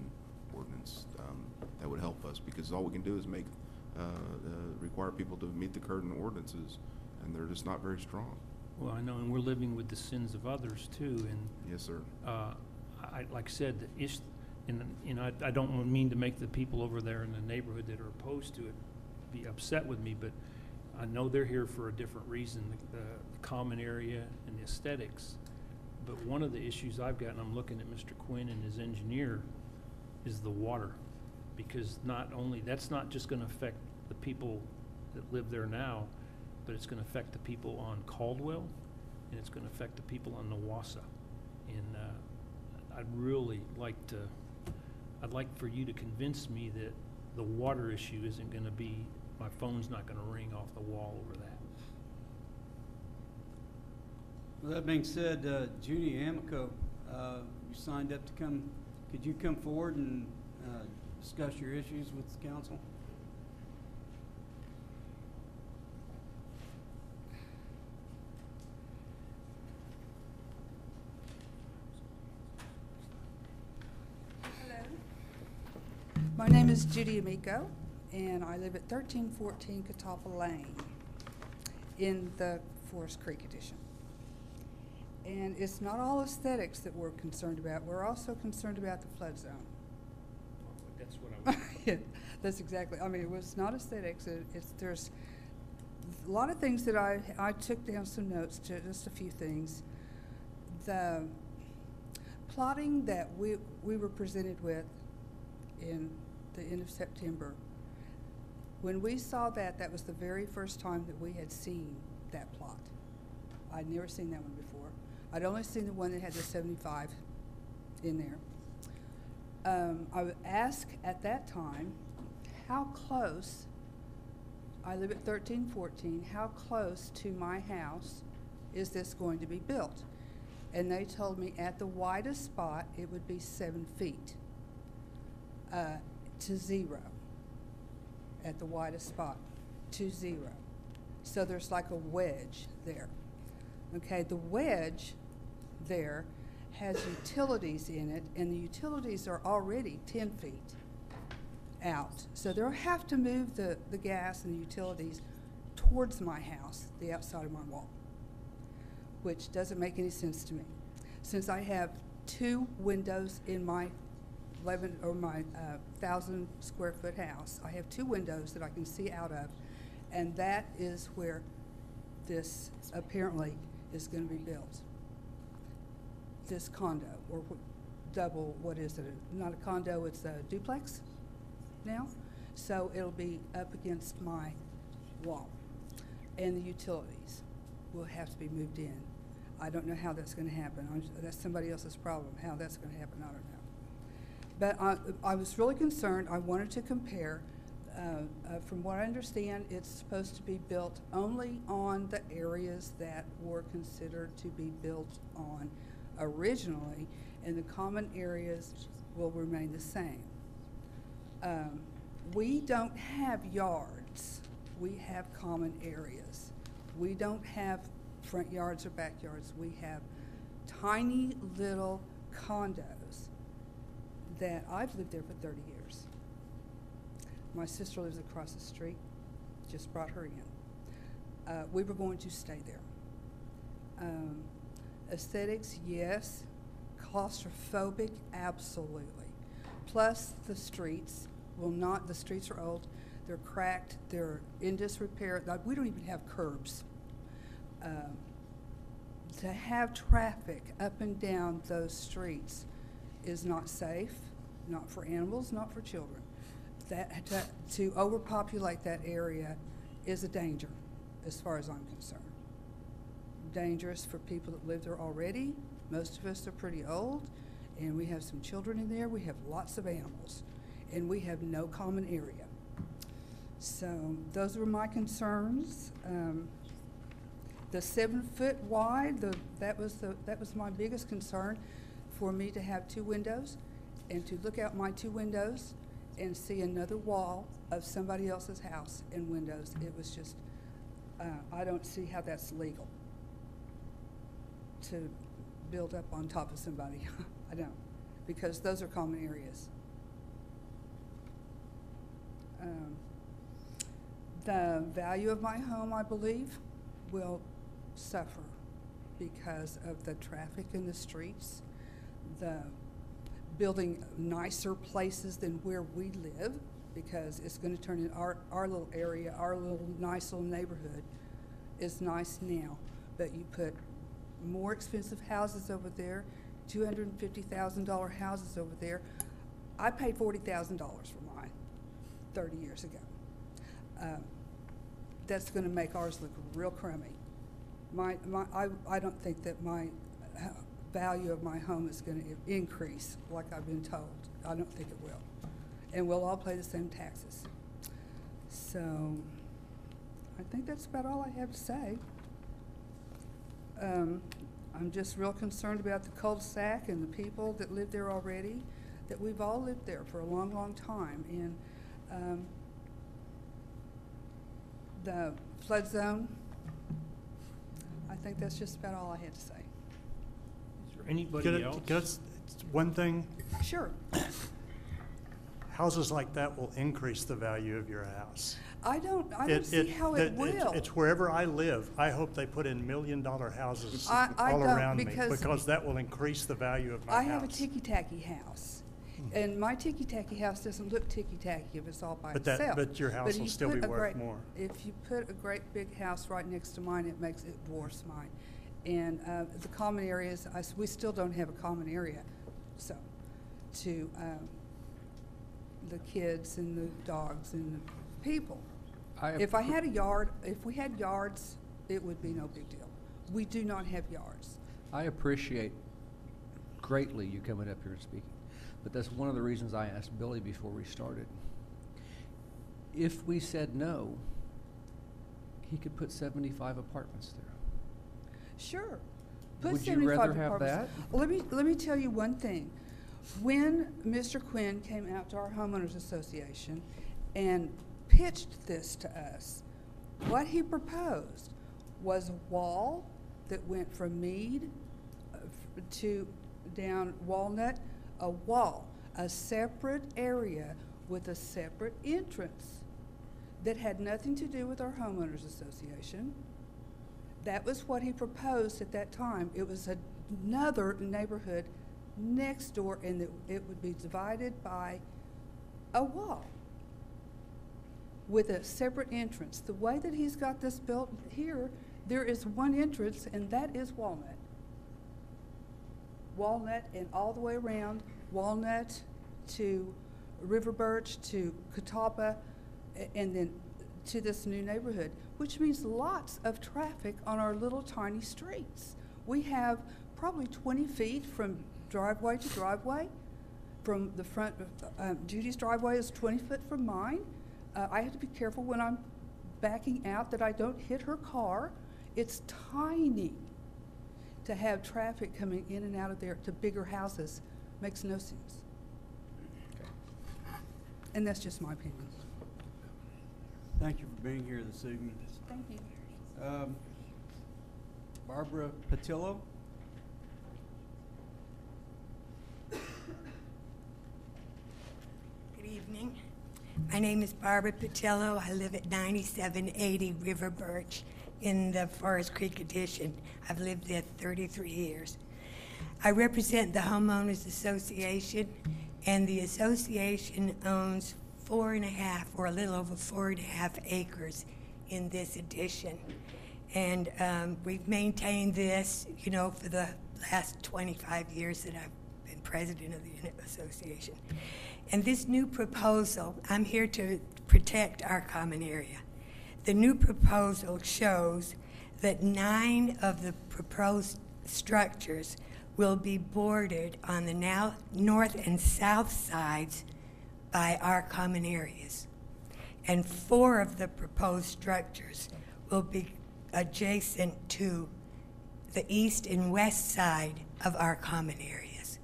ordinance. That would help us, because all we can do is make require people to meet the current ordinances, and they're just not very strong. Well, I know, and we're living with the sins of others too, and yes, sir. Like I said, I don't mean to make the people over there in the neighborhood that are opposed to it be upset with me, but I know they're here for a different reason, the common area and the aesthetics. But one of the issues I've got, and I'm looking at Mr. Quinn and his engineer, is the water. Because that's not just gonna affect the people that live there now, but it's gonna affect the people on Caldwell, and it's gonna affect the people on Nowassa. And I'd like for you to convince me that the water issue isn't gonna be, my phone's not gonna ring off the wall over that. Well, that being said, Judy Amico, you signed up to come. Could you come forward and discuss your issues with the council? Hello. My name is Judy Amico, and I live at 1314 Catawba Lane in the Forest Creek edition. And it's not all aesthetics that we're concerned about. We're also concerned about the flood zone. That's what I was. Yeah, that's exactly. I mean, it was not aesthetics. There's a lot of things that I took down some notes to, just a few things. The plotting that we were presented with in the end of September, when we saw that, that was the very first time that we had seen that plot. I'd never seen that one before. I'd only seen the one that had the 75 in there. I would ask at that time, how close, I live at 1314, how close to my house is this going to be built? And they told me at the widest spot, it would be 7 feet to 0. At the widest spot, to 0. So there's like a wedge there. Okay, the wedge there has utilities in it, and the utilities are already 10 feet out. So they'll have to move the gas and the utilities towards my house, the outside of my wall, which doesn't make any sense to me. Since I have 2 windows in my 1,000 square foot house, I have 2 windows that I can see out of, and that is where this apparently is going to be built. This condo, or double, what is it? Not a condo, it's a duplex now. So it'll be up against my wall. And the utilities will have to be moved in. I don't know how that's going to happen. That's somebody else's problem. How that's going to happen, I don't know. But I was really concerned. I wanted to compare. From what I understand, it's supposed to be built only on the areas that were considered to be built on originally, and the common areas will remain the same. We don't have yards. We have common areas. We don't have front yards or backyards. We have tiny little condos that I've lived there for 30 years. My sister lives across the street, just brought her in. We were going to stay there. Aesthetics, yes. Claustrophobic, absolutely. Plus the streets will not, the streets are old, they're cracked, they're in disrepair. Like, we don't even have curbs. to have traffic up and down those streets is not safe, not for animals, not for children. To overpopulate that area is a danger, as far as I'm concerned. Dangerous for people that live there already. Most of us are pretty old, and we have some children in there. We have lots of animals, and we have no common area. So those were my concerns. The 7 foot wide, that was my biggest concern, for me to have 2 windows and to look out my 2 windows and see another wall of somebody else's house and windows. It was just, I don't see how that's legal to build up on top of somebody. I don't, because those are common areas. The value of my home, I believe, will suffer because of the traffic in the streets, the building nicer places than where we live, because it's going to turn in our little area, our little nice little neighborhood is nice now, but you put more expensive houses over there, $250,000 houses over there. I paid $40,000 for mine 30 years ago. That's going to make ours look real crummy. I don't think that my value of my home is going to increase like I've been told. I don't think it will. And we'll all pay the same taxes. So I think that's about all I have to say. I'm just real concerned about the cul-de-sac and the people that live there already, that we've all lived there for a long, long time. And the flood zone, I think that's just about all I had to say. Is there anybody else? One thing. Sure. Houses like that will increase the value of your house. I don't see how it will. It's wherever I live. I hope they put in $1 million houses all around me, because that will increase the value of my house. I have a ticky-tacky house, and my ticky-tacky house doesn't look ticky-tacky if it's all by itself. But your house will still be worth more. If you put a great big house right next to mine, it makes it dwarfs mine. And the common areas, we still don't have a common area, so to the kids and the dogs and the people. If I had a yard, if we had yards, it would be no big deal. We do not have yards. I appreciate greatly you coming up here and speaking, but that's one of the reasons I asked Billy before we started. If we said no, he could put 75 apartments there. Sure. Would you rather have that? Well, let me tell you one thing. When Mr. Quinn came out to our homeowners association and pitched this to us, what he proposed was a wall that went from Meade to down Walnut, a separate area with a separate entrance that had nothing to do with our homeowners association. That was what he proposed at that time. It was another neighborhood next door, and it would be divided by a wall with a separate entrance. The way that he's got this built here, there is one entrance, and that is Walnut. Walnut and all the way around, Walnut to River Birch to Catawba, and then to this new neighborhood, which means lots of traffic on our little tiny streets. We have probably 20 feet from driveway to driveway. From the front of Judy's driveway is 20 foot from mine. I have to be careful when I'm backing out that I don't hit her car. It's tiny. To have traffic coming in and out of there to bigger houses makes no sense. Okay. And that's just my opinion. Thank you for being here this evening. Thank you. Barbara Patillo. Good evening. My name is Barbara Patillo. I live at 9780 River Birch in the Forest Creek Addition. I've lived there 33 years. I represent the Homeowners Association, and the association owns 4.5 or a little over 4.5 acres in this addition. And we've maintained this, you know, for the last 25 years that I've been president of the unit association. And this new proposal, I'm here to protect our common area. The new proposal shows that 9 of the proposed structures will be bordered on the now north and south sides by our common areas. And 4 of the proposed structures will be adjacent to the east and west side of our common areas.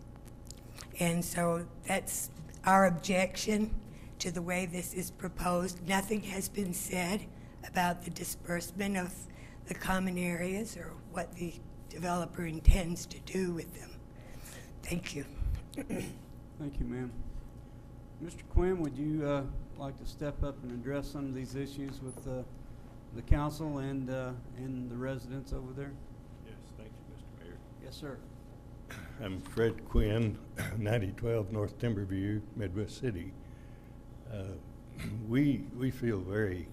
And so that's our objection to the way this is proposed. Nothing has been said about the disbursement of the common areas or what the developer intends to do with them. Thank you. Thank you, ma'am. Mr. Quinn, would you like to step up and address some of these issues with the council and the residents over there? Yes, thank you, Mr. Mayor. Yes, sir. I'm Fred Quinn, 9012 North Timberview, Midwest City. We feel very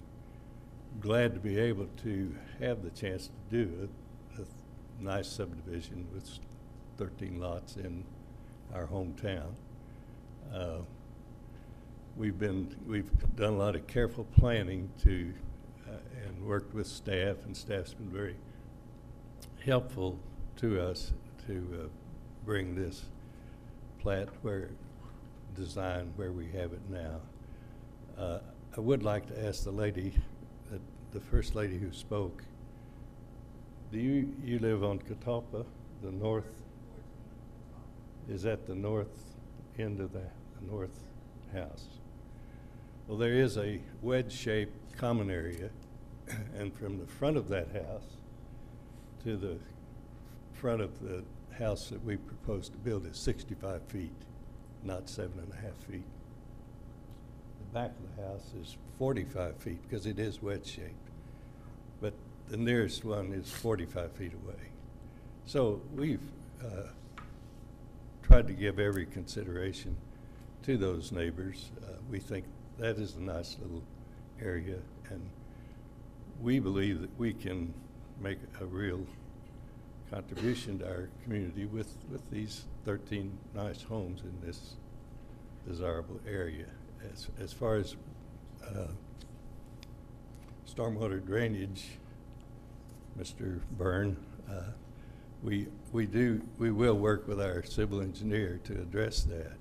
glad to be able to have the chance to do a nice subdivision with 13 lots in our hometown. We've done a lot of careful planning to and worked with staff, and staff's been very helpful to us to bring this plat design where we have it now. I would like to ask the lady, the first lady who spoke, do you live on Catawba, the north? Is that the north end of the north house? Well, there is a wedge-shaped common area, and from the front of that house to the front of the house that we propose to build is 65 feet, not 7.5 feet. The back of the house is 45 feet because it is wedge-shaped, but the nearest one is 45 feet away. So we've tried to give every consideration to those neighbors. We think that is a nice little area, and we believe that we can make a real contribution to our community with these 13 nice homes in this desirable area. As far as stormwater drainage, Mr. Byrne, we will work with our civil engineer to address that.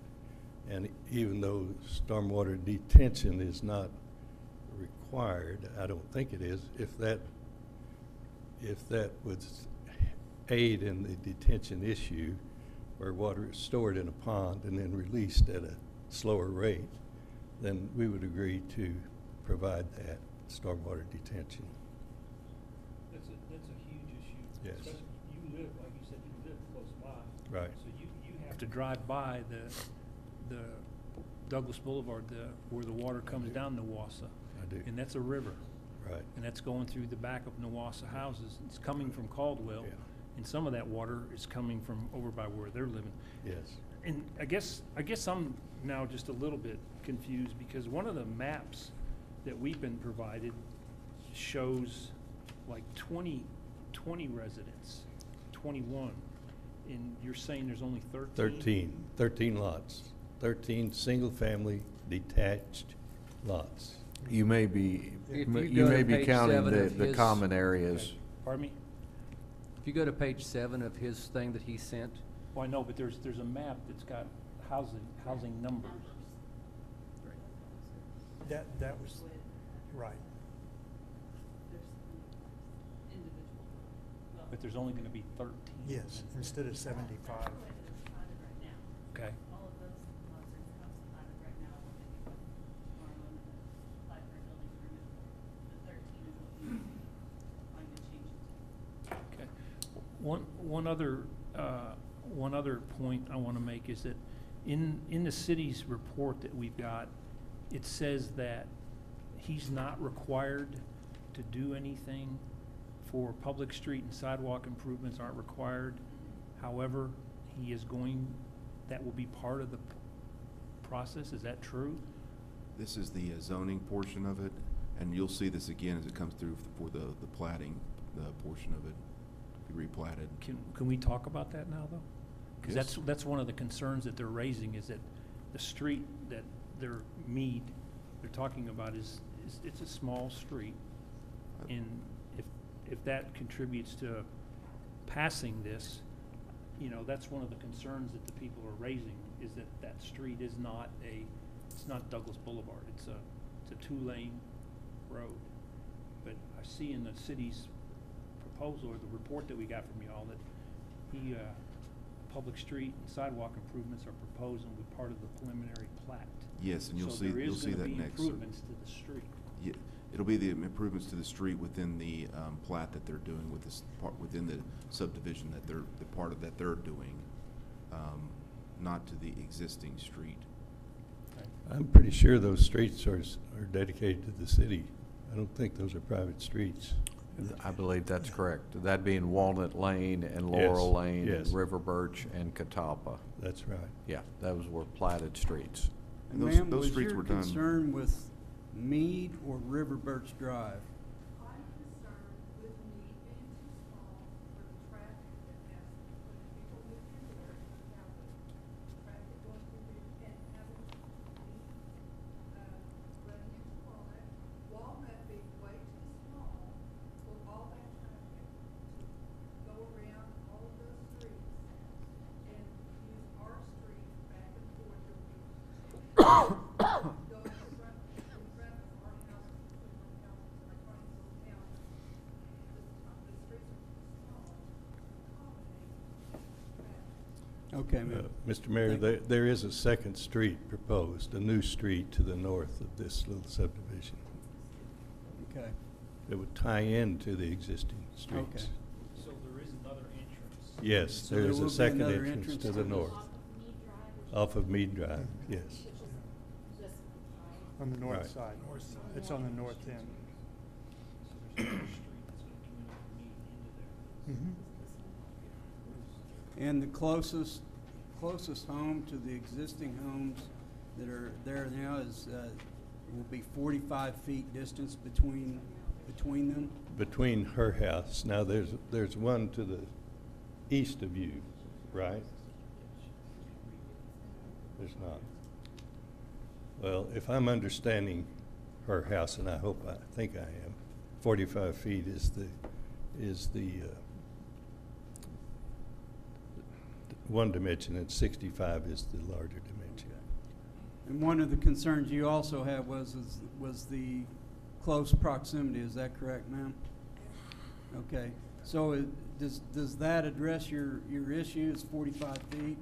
And even though stormwater detention is not required, I don't think it is, if that would aid in the detention issue where water is stored in a pond and then released at a slower rate, then we would agree to provide that stormwater detention. That's a huge issue. Yes. Especially you live, like you said, you live close by. Right. So you have to drive by the Douglas Boulevard, where the water comes down Nowassa. I do. And that's a river. Right. And that's going through the back of Nowassa houses. It's coming from Caldwell. Yeah. And some of that water is coming from over by where they're living. Yes. And I guess I'm now just a little bit confused because one of the maps that we've been provided shows like 20 residents, 21, and you're saying there's only 13? 13 lots, 13 single-family detached lots. You may be If you you go may to be page counting 7 of the his- common areas. Pardon me? If you go to page 7 of his thing that he sent, Well, I know, but there's a map that's got housing numbers. That was, right. But there's only gonna be 13. Yes, instead of 75. Okay. All of those lots are house platted right now, what they are limited, apply for a building permit. The 13 is what we find to change it to. Okay. One other point I want to make is that in the city's report that we've got, it says that he's not required to do anything for public street and sidewalk improvements aren't required. However, he is that will be part of the process. Is that true? This is the zoning portion of it, and you'll see this again as it comes through for the plating the portion of it to be replatted. Can we talk about that now, though? Because Yes. that's one of the concerns that they're raising, is that the street that they're talking about is it's a small street, and if that contributes to passing this, you know, that's one of the concerns that the people are raising, is that that street is not it's not Douglas Boulevard. It's a 2-lane road. But I see in the city's proposal, or the report that we got from y'all, that public street and sidewalk improvements are proposed and will be part of the preliminary plat. Yes, and you'll see that next. So there is going to be improvements to the street. Yeah, it'll be the improvements to the street within the plat that they're doing with this part, within the subdivision that the part of that they're doing, not to the existing street. I'm pretty sure those streets are dedicated to the city. I don't think those are private streets. I believe that's correct. That being Walnut Lane and Laurel Lane, yes. and River Birch and Catawba. That's right. Yeah, those were platted streets. And Those- ma'am, those was streets your were done- concern with Mead or River Birch Drive? I'm concerned with me being too small for the traffic that has, when people move through there, you have the traffic going through there and having me, running into Walnut. Walnut being way too small for all that traffic to go around all of those streets and use our street back and forth. Go in front of our houses, between our houses, and our tiny little town. The streets are too small to accommodate traffic. Okay, ma'am. Mr. Mayor, there is a second street proposed, a new street to the north of this little subdivision. Okay. That would tie into the existing streets. Okay. So there is another entrance. Yes, So there there is will a be second another entrance entrance to to the this. north. Off of Mead Drive, yes. On the north Right. side. It's on the north end. So there's another street that's going to communicate into there. And the closest home to the existing homes that are there now is, will be 45 feet distance between them? Between her house, now there's one to the east of you, right? There's not. Well, if I'm understanding her house, and I think I am, 45 feet is the one dimension, and 65 is the larger dimension. And one of the concerns you also had was the close proximity, is that correct, ma'am? Okay, so does that address your issue, is 45 feet?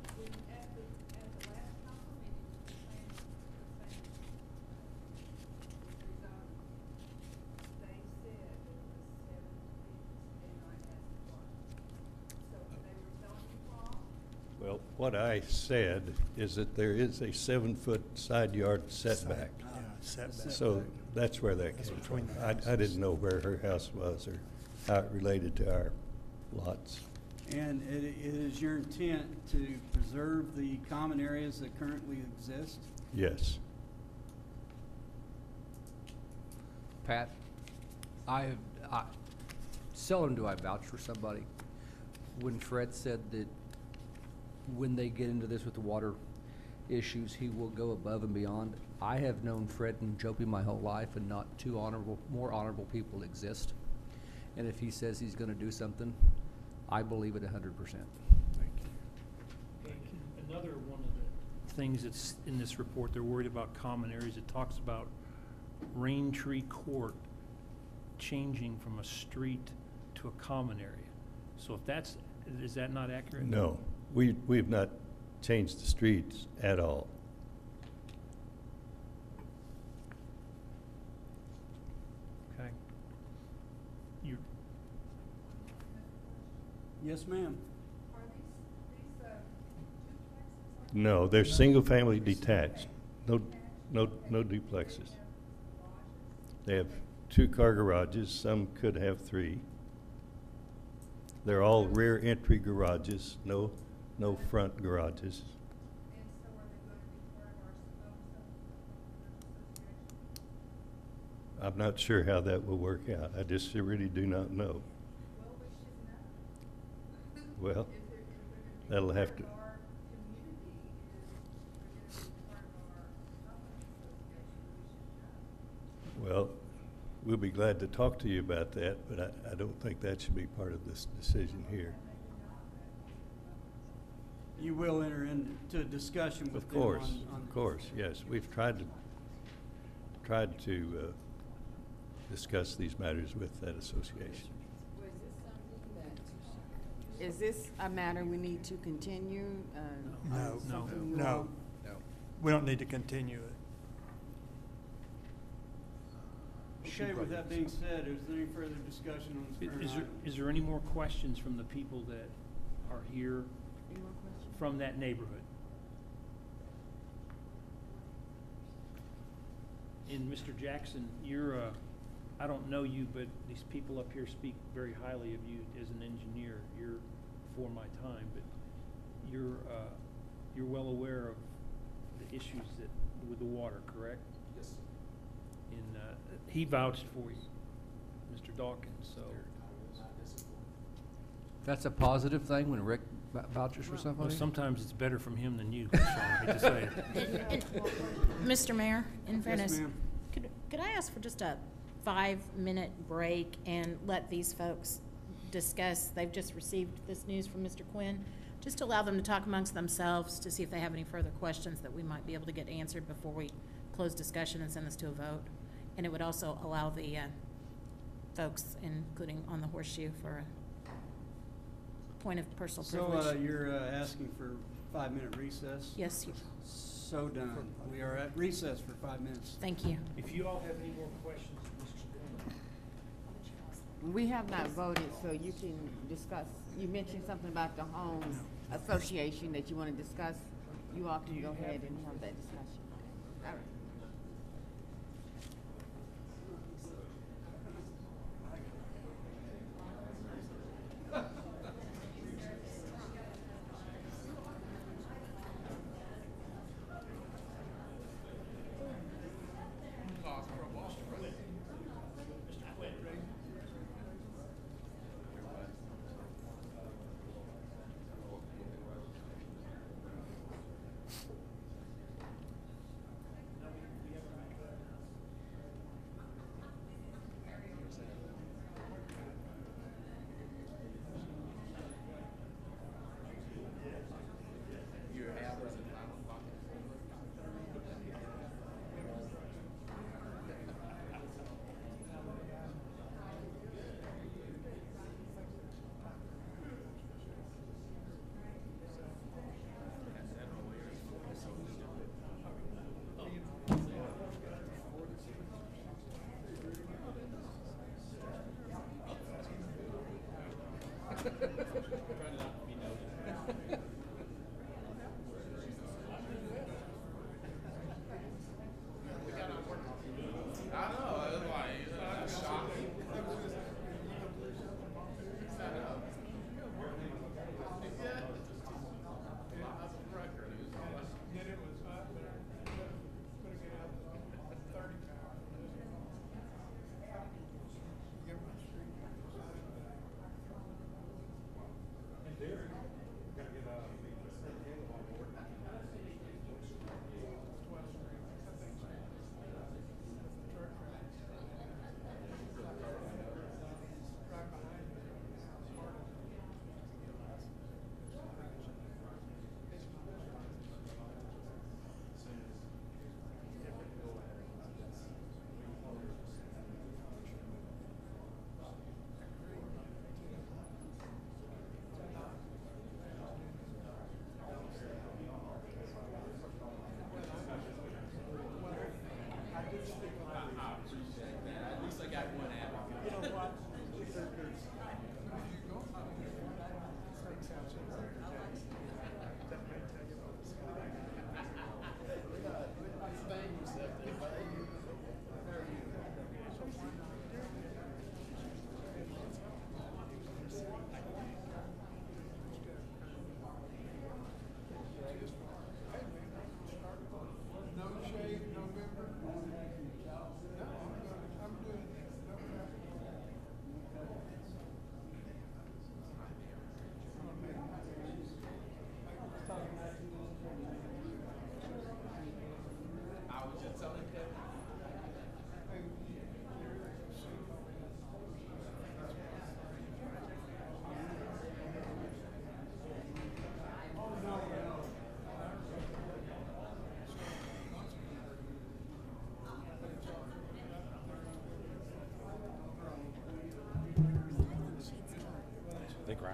At the last council meeting, the same rezoning. They said it was 7 feet, and I asked why. So they were telling me wrong. Well, what I said is that there is a 7-foot side yard setback. Setback. So that's where that That's came between from. the I houses. didn't know where her house was or how it related to our lots. And it is your intent to preserve the common areas that currently exist? Yes. Pat, I seldom do I vouch for somebody. When Fred said that when they get into this with the water issues, he will go above and beyond, I have known Fred and Jopi my whole life, and not more honorable people exist. And if he says he's going to do something, I believe it 100%. Thank you. Another one of the things that's in this report, they're worried about common areas. It talks about Rain Tree Court changing from a street to a common area. So if is that not accurate? No, we've not changed the streets at all. Okay. Yes, ma'am. Are these duplexes? No, they're single-family detached. No duplexes. They have 2-car garages. Some could have 3. They're all rear entry garages. No front garages. And so are they going to be part of our association? I'm not sure how that will work out. I just really do not know. Well, that'll have to. Well, we'll be glad to talk to you about that, but I don't think that should be part of this decision here. You will enter into a discussion with Of them course, on of course, yes. We've tried to discuss these matters with that association. Is this a matter we need to continue? No, something you no. all- We don't need to continue it. Okay, with that being said, is there any further discussion on this current item? Is there any more questions from the people that are here Any more questions? from that neighborhood? And Mr. Jackson, you're, I don't know you, but these people up here speak very highly of you as an engineer. You're before my time, but you're well aware of the issues that, with the water, correct? Yes. And he vouched for you, Mr. Dawkins, so. That's a positive thing when Rick vouchers for Well, somebody? sometimes it's better from him than you, so I hate to say it. Mr. Mayor, in Yes, fairness, ma'am. could I ask for just a 5-minute break and let these folks discuss? They've just received this news from Mr. Quinn. Just to allow them to talk amongst themselves to see if they have any further questions that we might be able to get answered before we close discussion and send this to a vote. And it would also allow the folks, including on the horseshoe, for a point of personal privilege. So you're asking for 5-minute recess? Yes, So done. We are at recess for 5 minutes. thank you. If you all have any more questions, Mr. Quinn. We have not voted, so you can discuss. You mentioned something about the home association that you want to discuss. You all can go ahead and have that discussion. All right.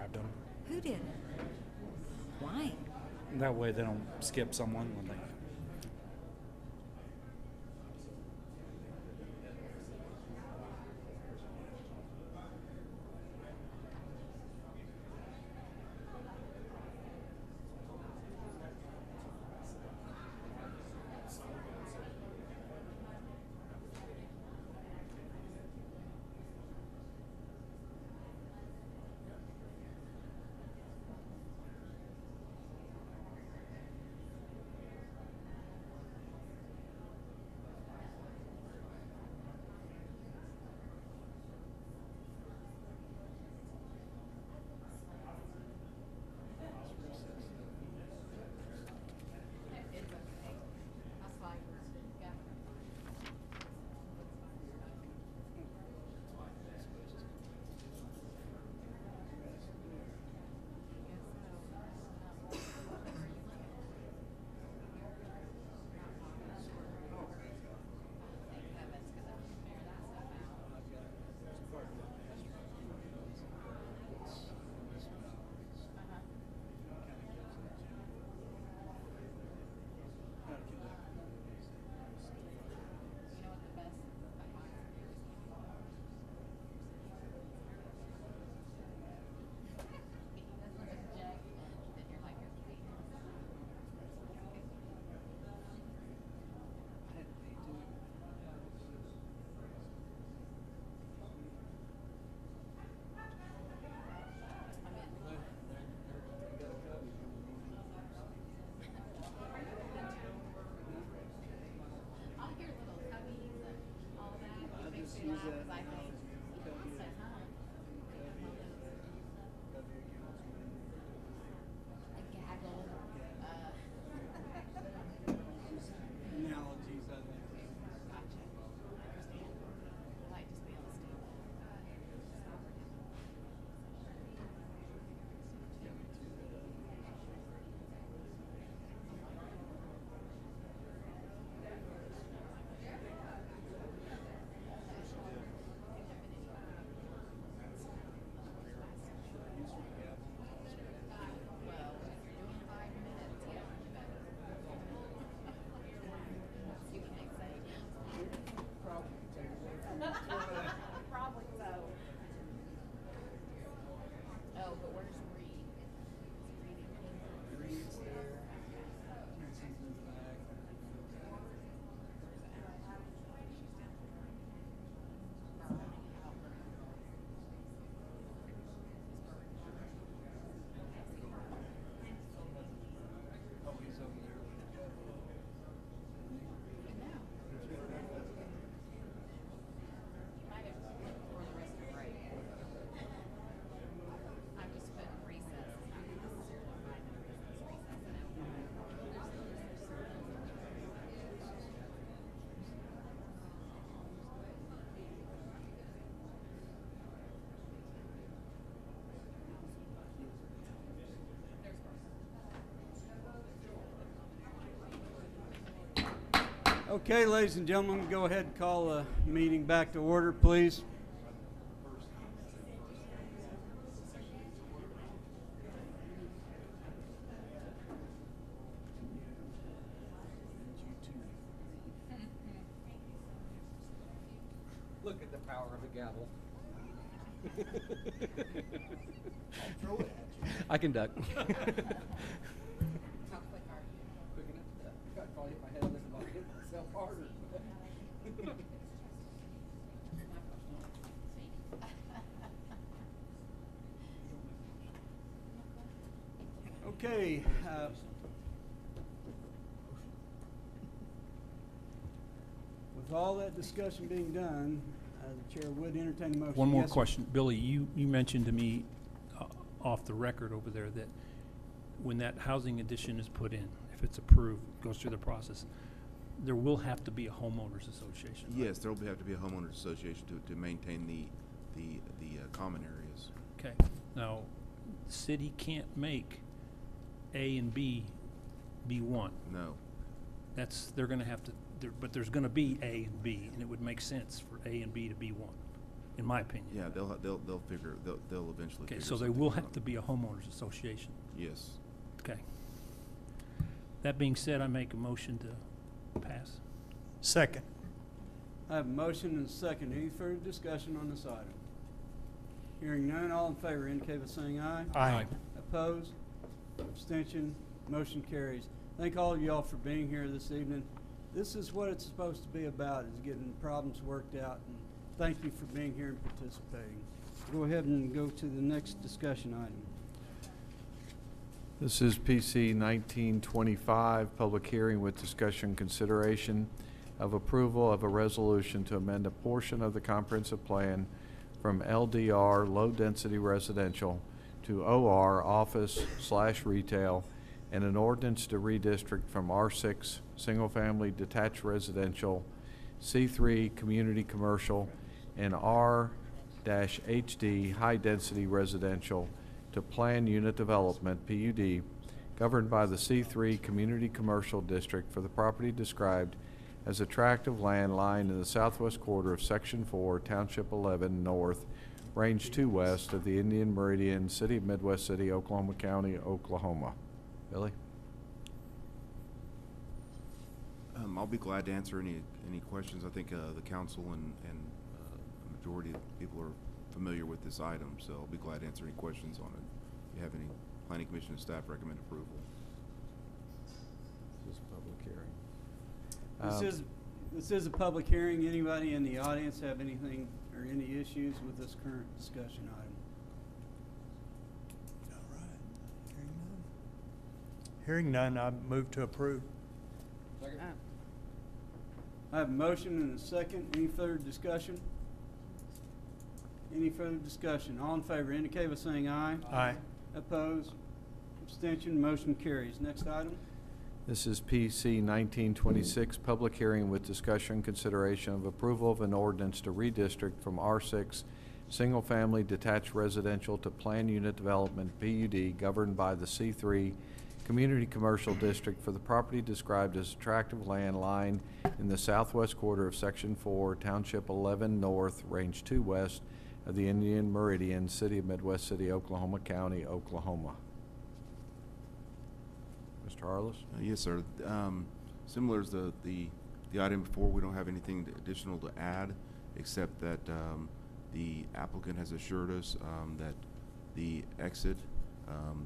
transcribed them. Who did? Why? That way they don't skip someone when they. Okay, ladies and gentlemen, go ahead and call the meeting back to order, please. Look at the power of the gavel. I'll throw it at you. I can duck. How quick are you? Quick enough? I'd probably hit my head on this and I'll hit myself harder. Okay. With all that discussion being done, the chair would entertain a motion. One more Yes, sir. question. Billy, you mentioned to me off the record over there that when that housing addition is put in, if it's approved, goes through the process, there will have to be a homeowners association, right? Yes, there will have to be a homeowners association to maintain the common areas. Okay. Now, the city can't make A and B B1. No. They're gonna have to, but there's gonna be A and B, and it would make sense for A and B to be one. in my opinion. Yeah, they'll eventually Okay, figure so there something will out. have to be a homeowners association. Yes. Okay. That being said, I make a motion to pass. Second. I have a motion and a second. Any further discussion on this item? Hearing none, all in favor indicate by saying aye. Aye. Opposed? Abstention? Motion carries. Thank all of y'all for being here this evening. This is what it's supposed to be about, is getting problems worked out. And thank you for being here and participating. Go ahead and go to the next discussion item. This is PC 1925, public hearing with discussion consideration of approval of a resolution to amend a portion of the comprehensive plan from LDR, low-density residential, to OR, office/retail, and an ordinance to redistrict from R6, single-family detached residential, C3, community commercial, and R-HD, high-density residential, to planned unit development, PUD, governed by the C3 Community Commercial District for the property described as a tract of land lying in the southwest quarter of Section 4, Township 11 North, Range 2 West of the Indian Meridian, City of Midwest City, Oklahoma County, Oklahoma. Billy? I'll be glad to answer any questions. I think the council and the majority of people are familiar with this item, so I'll be glad to answer any questions on it. If you have any, Planning Commission and staff recommend approval. This is a public hearing. This is a public hearing. Anybody in the audience have anything or any issues with this current discussion item? All right. Hearing none, I move to approve. I have a motion and a second. Any further discussion? Any further discussion? All in favor indicate by saying aye. Aye. Opposed? Abstention? Motion carries. Next item. This is PC 1926, public hearing with discussion consideration of approval of an ordinance to redistrict from R6, single-family detached residential, to planned unit development, PUD, governed by the C3 Community Commercial District for the property described as a tract of land lying in the southwest quarter of Section 4, Township 11 North, Range 2 West of the Indian Meridian, City of Midwest City, Oklahoma County, Oklahoma. Mr. Harless? Yes, sir. Similar as the item before, we don't have anything additional to add, except that the applicant has assured us that the exit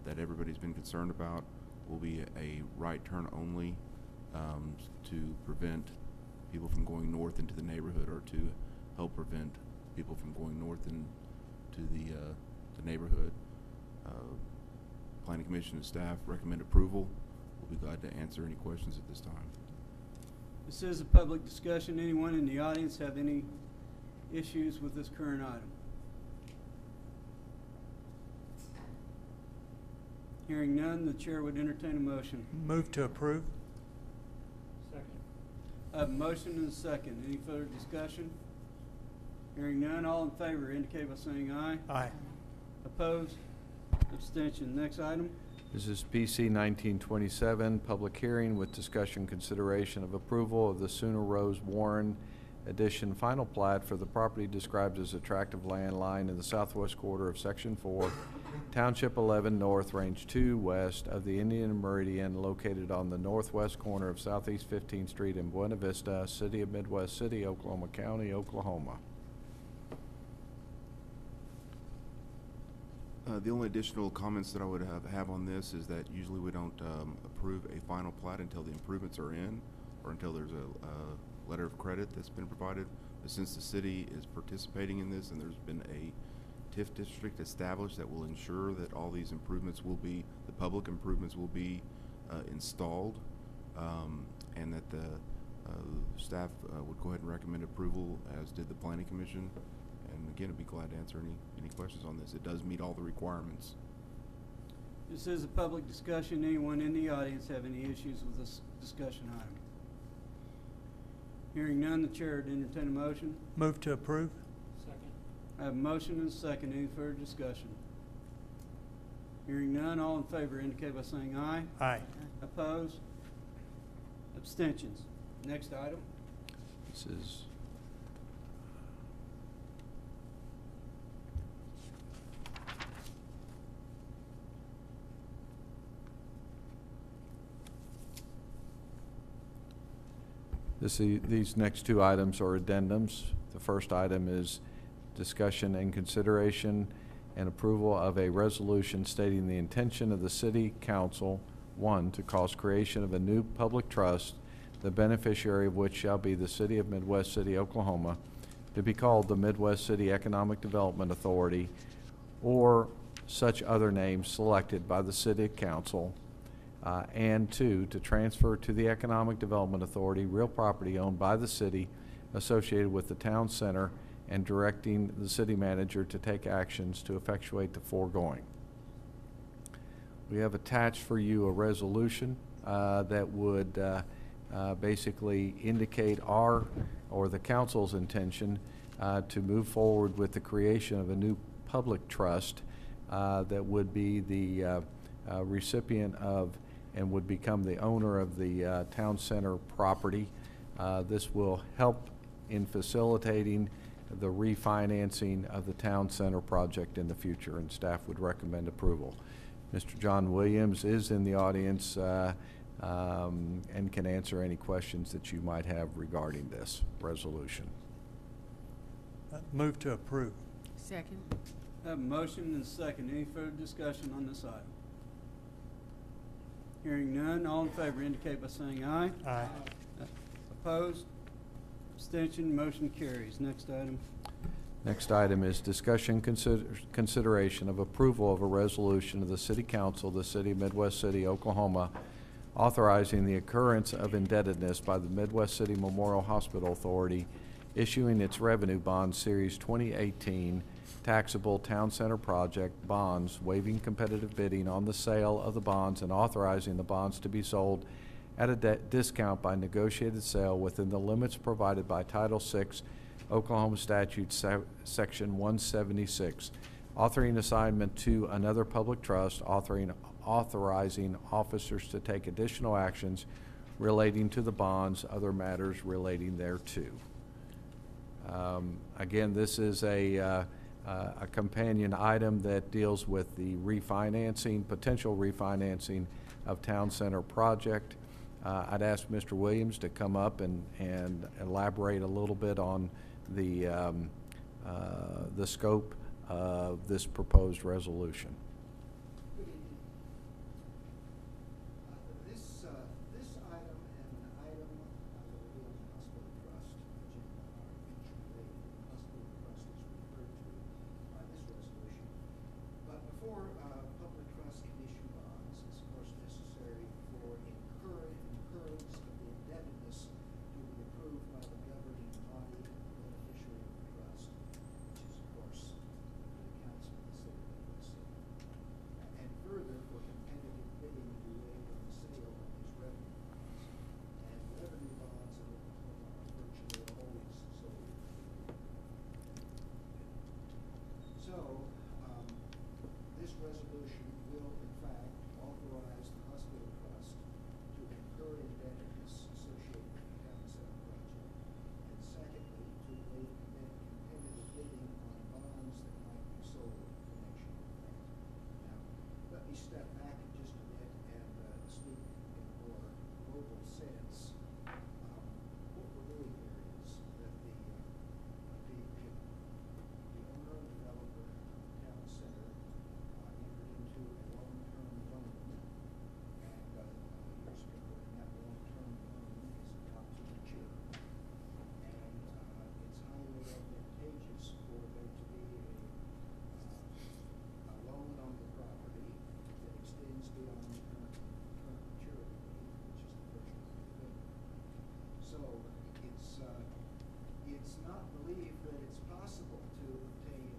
that everybody's been concerned about will be a right turn only to prevent people from going north into the neighborhood, or to help prevent people from going north into the neighborhood. Planning Commission and staff recommend approval. We'll be glad to answer any questions at this time. This is a public discussion. Anyone in the audience have any issues with this current item? Hearing none, the chair would entertain a motion. Move to approve. Second. I have a motion and a second. Any further discussion? Hearing none, all in favor indicate by saying aye. Aye. Opposed? Abstention. Next item. This is PC 1927, public hearing with discussion consideration of approval of the Sooner Rose Warren Addition final plat for the property described as a tract of land lying in the southwest quarter of Section 4, Township 11 North, Range 2 West of the Indian Meridian, located on the northwest corner of Southeast 15th Street in Buena Vista, City of Midwest City, Oklahoma County, Oklahoma. The only additional comments that I would have on this is that usually we don't approve a final plat until the improvements are in, or until there's a letter of credit that's been provided. But since the city is participating in this, and there's been a TIF district established that will ensure that all these improvements will be, the public improvements will be installed, and that the staff would go ahead and recommend approval, as did the Planning Commission. And again, I'd be glad to answer any questions on this. It does meet all the requirements. This is a public discussion. Anyone in the audience have any issues with this discussion item? Hearing none, the chair would entertain a motion. Move to approve. Second. I have a motion and a second. Any further discussion? Hearing none, all in favor indicate by saying aye. Aye. Opposed? Abstentions. Next item. This is These next two items are addendums. The first item is discussion and consideration and approval of a resolution stating the intention of the City Council, one, to cause creation of a new public trust, the beneficiary of which shall be the City of Midwest City, Oklahoma, to be called the Midwest City Economic Development Authority, or such other names selected by the City Council, and two, to transfer to the Economic Development Authority real property owned by the city associated with the town center, and directing the city manager to take actions to effectuate the foregoing. We have attached for you a resolution that would basically indicate our, or the council's intention to move forward with the creation of a new public trust that would be the recipient of and would become the owner of the town center property. This will help in facilitating the refinancing of the town center project in the future, and staff would recommend approval. Mr. John Williams is in the audience and can answer any questions that you might have regarding this resolution. Move to approve. Second. I have a motion and a second. Any further discussion on this item? Hearing none, all in favor indicate by saying aye. Aye. Opposed? Abstention, motion carries. Next item. Next item is discussion consideration of approval of a resolution of the City Council of the City of Midwest City, Oklahoma, authorizing the occurrence of indebtedness by the Midwest City Memorial Hospital Authority, issuing its revenue bond series 2018 taxable town center project bonds, waiving competitive bidding on the sale of the bonds and authorizing the bonds to be sold at a discount by negotiated sale within the limits provided by Title VI Oklahoma Statute Section 176, authoring assignment to another public trust, authorizing officers to take additional actions relating to the bonds, other matters relating thereto. Again, this is a companion item that deals with the refinancing, potential refinancing of town center project. I'd ask Mr. Williams to come up and elaborate a little bit on the scope of this proposed resolution. This item and the item that will be on the hospital trust agenda are interrelated. The hospital trust is referred to by this resolution. But before public trust can issue bonds, it's of course necessary for incurrence of the indebtedness to be approved by the governing body and the beneficiary of the trust, which is of course the council of the city of Midwest City. And further, for competitive bidding to be waived on the sale of these revenue bonds. And revenue bonds in Oklahoma are virtually always sold. So, this resolution will in fact authorize the hospital trust to incur indebtedness associated with the town center project. And secondly, to waive competitive bidding on bonds that might be sold in connection with that. Now, let me step back just a bit and speak in a more global sense. What we're doing here is that the owner and developer of the town center entered into a long-term loan, and years ago, and that long-term loan is about to mature. And it's highly advantageous for there to be a loan on the property that extends beyond the current maturity date, which is the first of November. So it's not believed that it's possible to obtain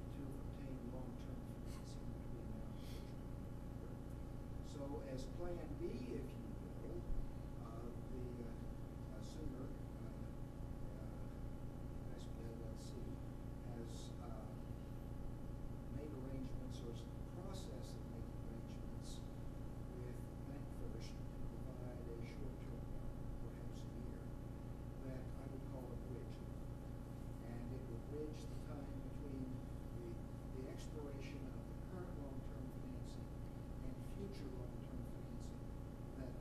long-term financing between now and the first of November. So as Plan B, if you will, the sooner LLC has made arrangements or is in the process of making arrangements with BankFirst to provide a short-term loan, perhaps a year, that I would call a bridge loan. And it will bridge the time between the expiration of the current long-term financing and future long-term financing that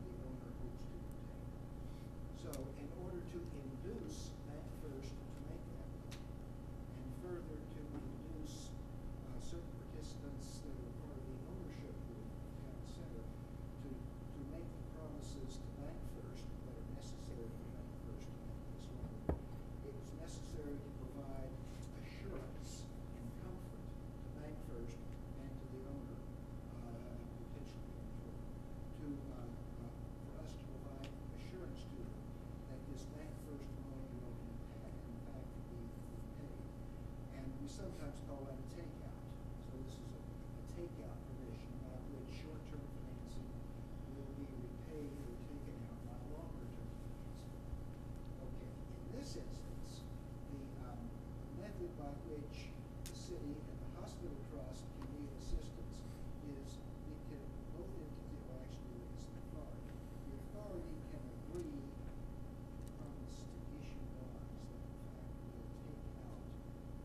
sometimes call that a takeout. So this is a takeout provision by which short-term financing will be repaid or taken out by longer-term financing. Okay, in this instance, the method by which the city and the hospital trust can need assistance is it can, both entities, well actually it's the authority. The authority can agree to promise to issue bonds that in fact will take out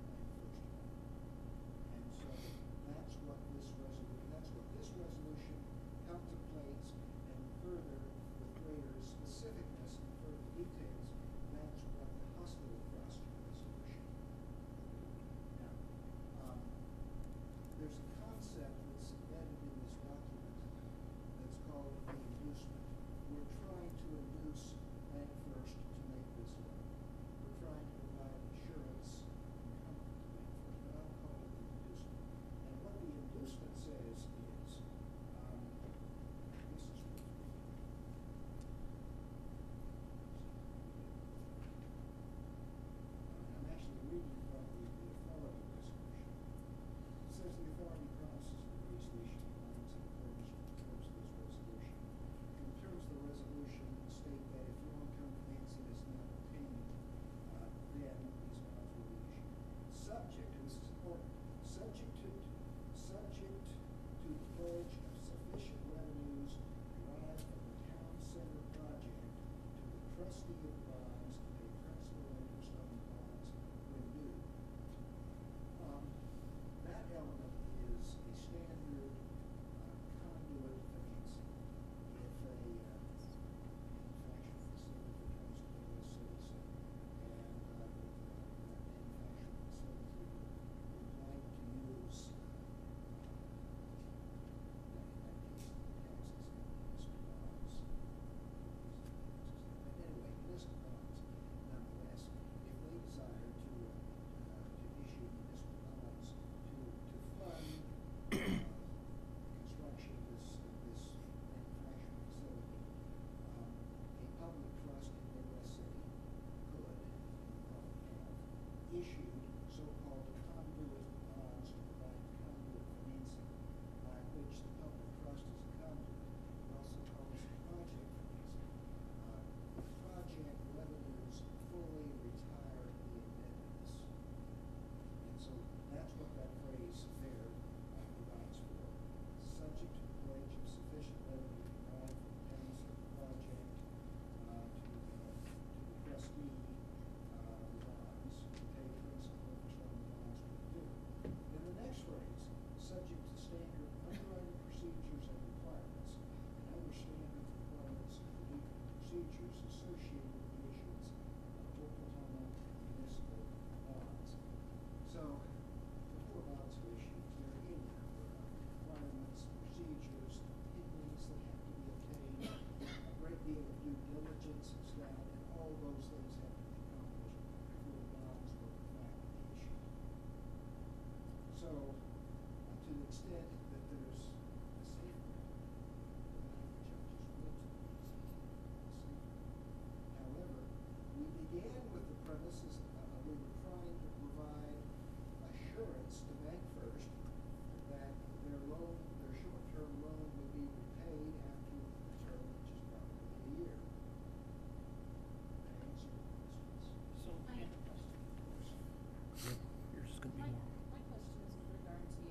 land first loan. And so that's what this resolution contemplates, and further, with greater specificness and further details, that's what the hospital trust resolution will do. Now, there's a concept that's embedded in this document that's called the inducement. We're trying to induce Land First to make this loan. We're trying to provide assurance and comfort to Land First, but I'll call it the inducement. And what the inducement says is, this is I'm actually reading from the authority resolution. It says the authority promises to increase the issue of bonds in accordance with the terms of this resolution. In the terms of the resolution state that if long-term financing is not obtained, then these bonds will be issued. Subject, and this is important, subject to the pledge of sufficient revenues derived from the town center project to the trustee of bonds to pay principal and interest on the bonds when due. That element is a standard conduit financing. If a manufacturing facility comes to a U.S. citizen and that manufacturing facility would like to use, in that case, the taxes and bonds. But anyway, municipal bonds, nonetheless, if they desire to issue municipal bonds to fund construction of this manufacturing facility, a public trust in Midwest City could, and probably have, issued so-called conduit bonds to provide conduit financing, by which the public trust is a conduit. It also calls it project financing. The project revenues fully retire the indebtedness. And so that's what that phrase there provides for. Subject to the pledge of sufficient revenue derived from the town center project to the trustee of the bonds to pay principal interest on the bonds when due. Then the next phrase, subject to standard underwriting procedures and requirements, and other standard requirements and procedures associated with the issuance of Oklahoma municipal bonds. So, before bonds are issued, there are any number of requirements, procedures, opinions that have to be obtained, a great deal of due diligence is done, and all those things have to be accomplished before the bonds will in fact be issued. So, to the extent that there's a safeguard, the language I just went to is a safeguard. However, we began with the premises, we were trying to provide assurance to Bank First that their short-term loan would be repaid after the term, which is probably a year. That answer your questions. So, I have a question. yours is gonna be My more. question is with regard to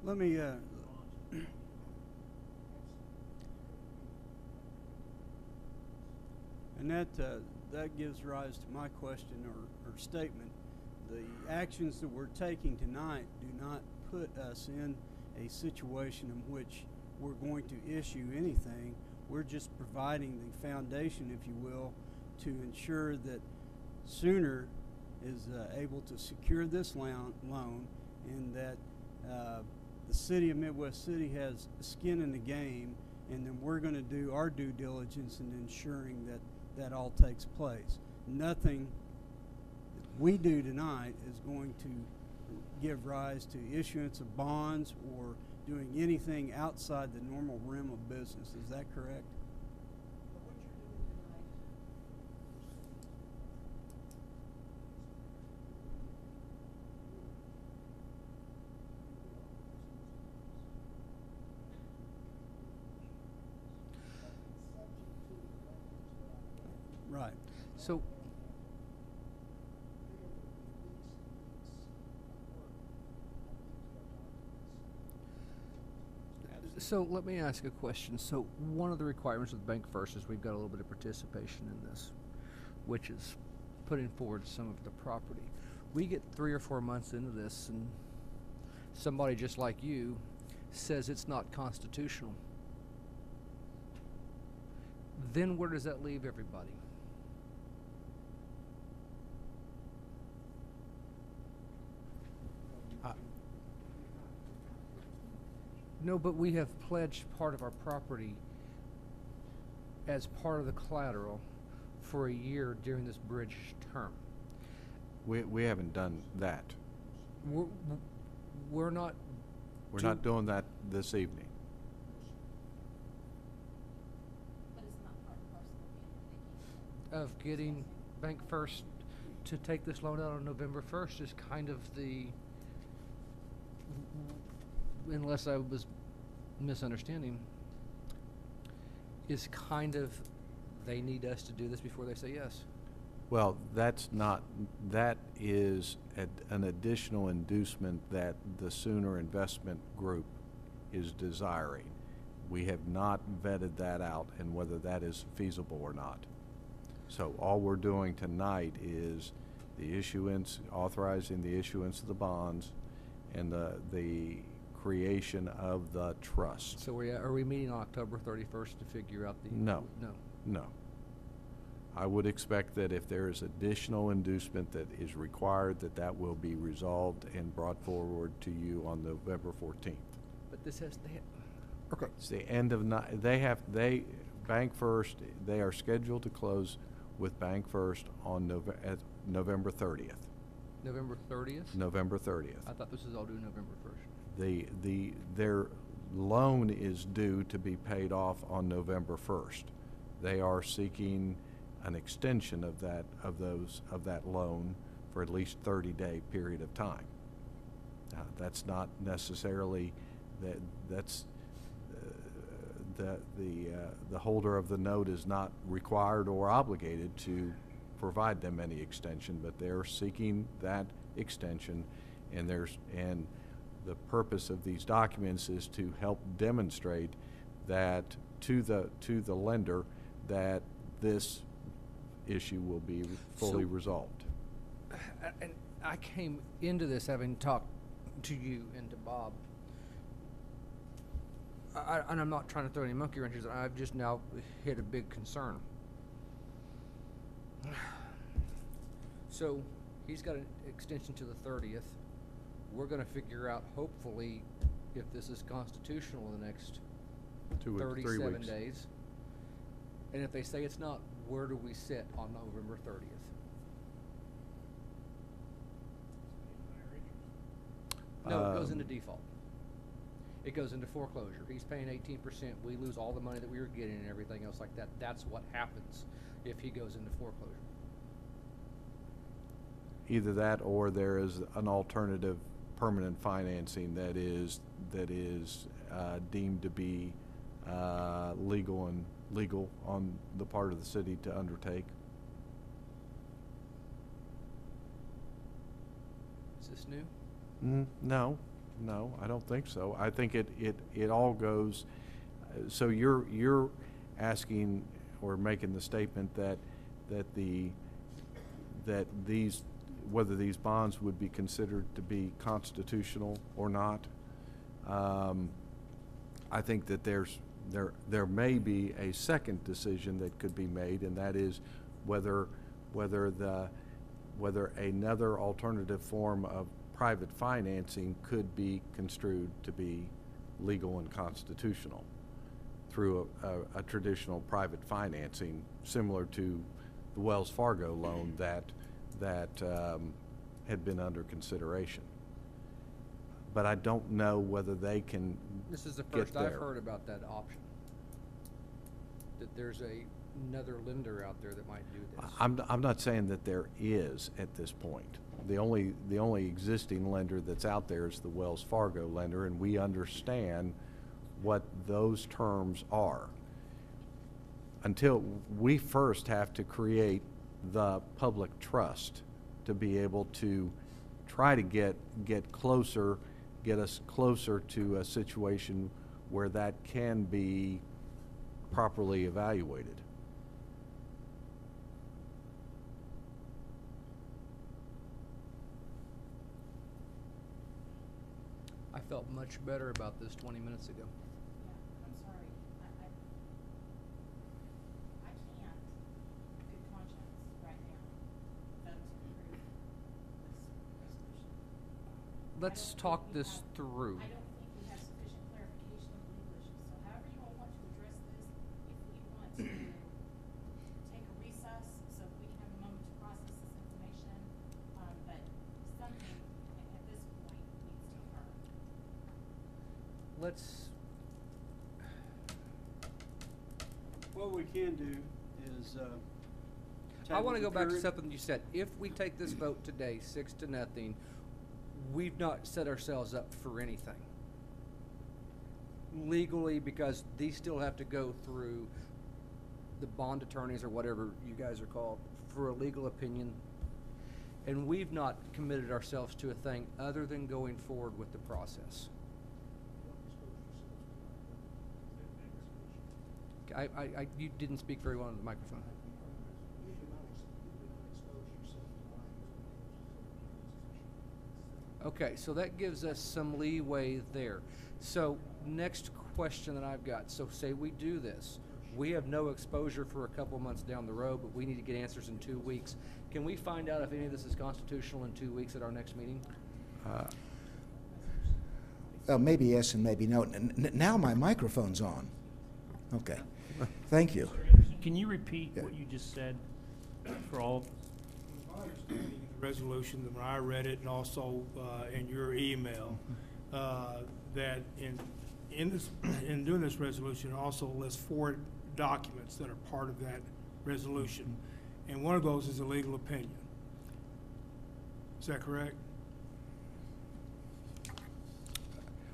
Let me, and that gives rise to my question or statement. The actions that we're taking tonight do not put us in a situation in which we're going to issue anything. We're just providing the foundation, if you will, to ensure that Sooner is able to secure this loan and that the city of Midwest City has skin in the game, and then we're going to do our due diligence in ensuring that that all takes place. Nothing that we do tonight is going to give rise to issuance of bonds or doing anything outside the normal realm of business. Is that correct? Right. So, let me ask a question. So one of the requirements of the Bank First is we've got a little bit of participation in this, which is putting forward some of the property. We get 3 or 4 months into this and somebody just like you says it's not constitutional. Then where does that leave everybody? No, but we have pledged part of our property as part of the collateral for a year during this bridge term. We haven't done that. We're not. We're not doing that this evening. But it's not part and parcel Of getting Bank First to take this loan out on November 1st is kind of the, unless I was misunderstanding, is kind of they need us to do this before they say yes. Well, that's not, that is an additional inducement that the Sooner Investment Group is desiring. We have not vetted that out and whether that is feasible or not. So all we're doing tonight is the issuance, authorizing the issuance of the bonds and the creation of the trust. So are we meeting on October 31st to figure out the? No. No. No. I would expect that if there is additional inducement that is required, that will be resolved and brought forward to you on November 14th. But this has, okay. It's the end of Bank First, they are scheduled to close with Bank First on November 30th. November 30th? November 30th. I thought this was all due November 1st. Their loan is due to be paid off on November 1st. They are seeking an extension of that loan for at least 30-day period of time. That's not necessarily that's the holder of the note is not required or obligated to provide them any extension, but they're seeking that extension, and the purpose of these documents is to help demonstrate that to the lender that this issue will be fully resolved. And I came into this having talked to you and to Bob. And I'm not trying to throw any monkey wrenches. I've just now hit a big concern. So he's got an extension to the 30th. We're going to figure out, hopefully, if this is constitutional in the next 37 days. And if they say it's not, where do we sit on November 30th? No, it goes into default. It goes into foreclosure. He's paying 18%. We lose all the money that we were getting and everything else like that. That's what happens if he goes into foreclosure. Either that, or there is an alternative permanent financing that is deemed to be legal on the part of the city to undertake. Is this new? No, No, I don't think so. I think it all goes, so you're asking or making the statement that whether these bonds would be considered to be constitutional or not. I think that there may be a second decision that could be made, and that is whether another alternative form of private financing could be construed to be legal and constitutional through a traditional private financing similar to the Wells Fargo loan that had been under consideration. But I don't know whether they can This is the get first I've there. heard about that option. That there's another lender out there that might do this. I'm not saying that there is at this point. The only existing lender that's out there is the Wells Fargo lender, and we understand what those terms are. Until we first have to create the public trust to be able to try to get us closer to a situation where that can be properly evaluated. I felt much better about this 20 minutes ago. I'm sorry, I can't, good conscience, right now, vote to approve this resolution. Let's talk this through. I don't think we have sufficient clarification of the legal issues, so however you all want to address this, if we want to take a recess so that we can have a moment to process this information, but something at this point needs to occur. What we can do is, I want to go back to period. something you said. If we take this vote today, 6-0, we've not set ourselves up for anything legally, because these still have to go through the bond attorneys or whatever you guys are called for a legal opinion, and we've not committed ourselves to a thing other than going forward with the process. You didn't speak very well into the microphone. Okay, so that gives us some leeway there. So next question that I've got, so say we do this. We have no exposure for a couple months down the road, but we need to get answers in 2 weeks. Can we find out if any of this is constitutional in 2 weeks at our next meeting? Well, maybe yes and maybe no. Now my microphone's on. Okay. Thank you. Can you repeat what you just said for all? My understanding of the resolution, when I read it, and also in your email, that in doing this resolution, it also lists 4 documents that are part of that resolution, and one of those is a legal opinion. Is that correct?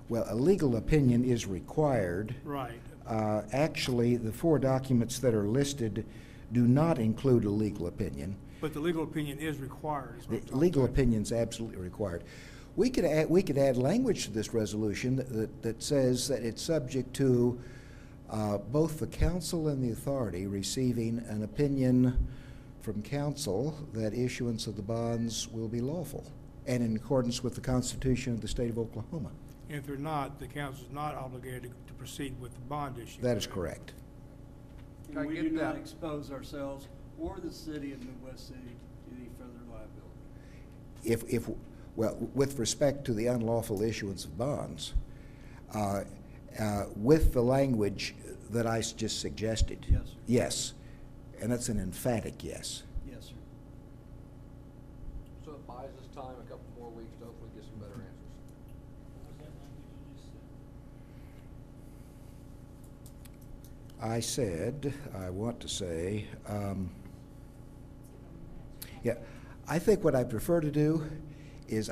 Well, a legal opinion is required. Right. Actually, the 4 documents that are listed do not include a legal opinion. But the legal opinion is required. Is what I'm The talking legal about. opinion is absolutely required. We could add language to this resolution that says that it's subject to both the council and the authority receiving an opinion from council that issuance of the bonds will be lawful and in accordance with the Constitution of the state of Oklahoma. And if they're not, the council is not obligated to proceed with the bond issue. That is correct. And we do not expose ourselves or the city of Midwest City to any further liability. Well, with respect to the unlawful issuance of bonds, with the language that I just suggested. Yes, sir. Yes, and that's an emphatic yes. Yes, sir. So it buys us time a couple more weeks to hopefully get some better answers. I said, I want to say, yeah, I think what I prefer to do is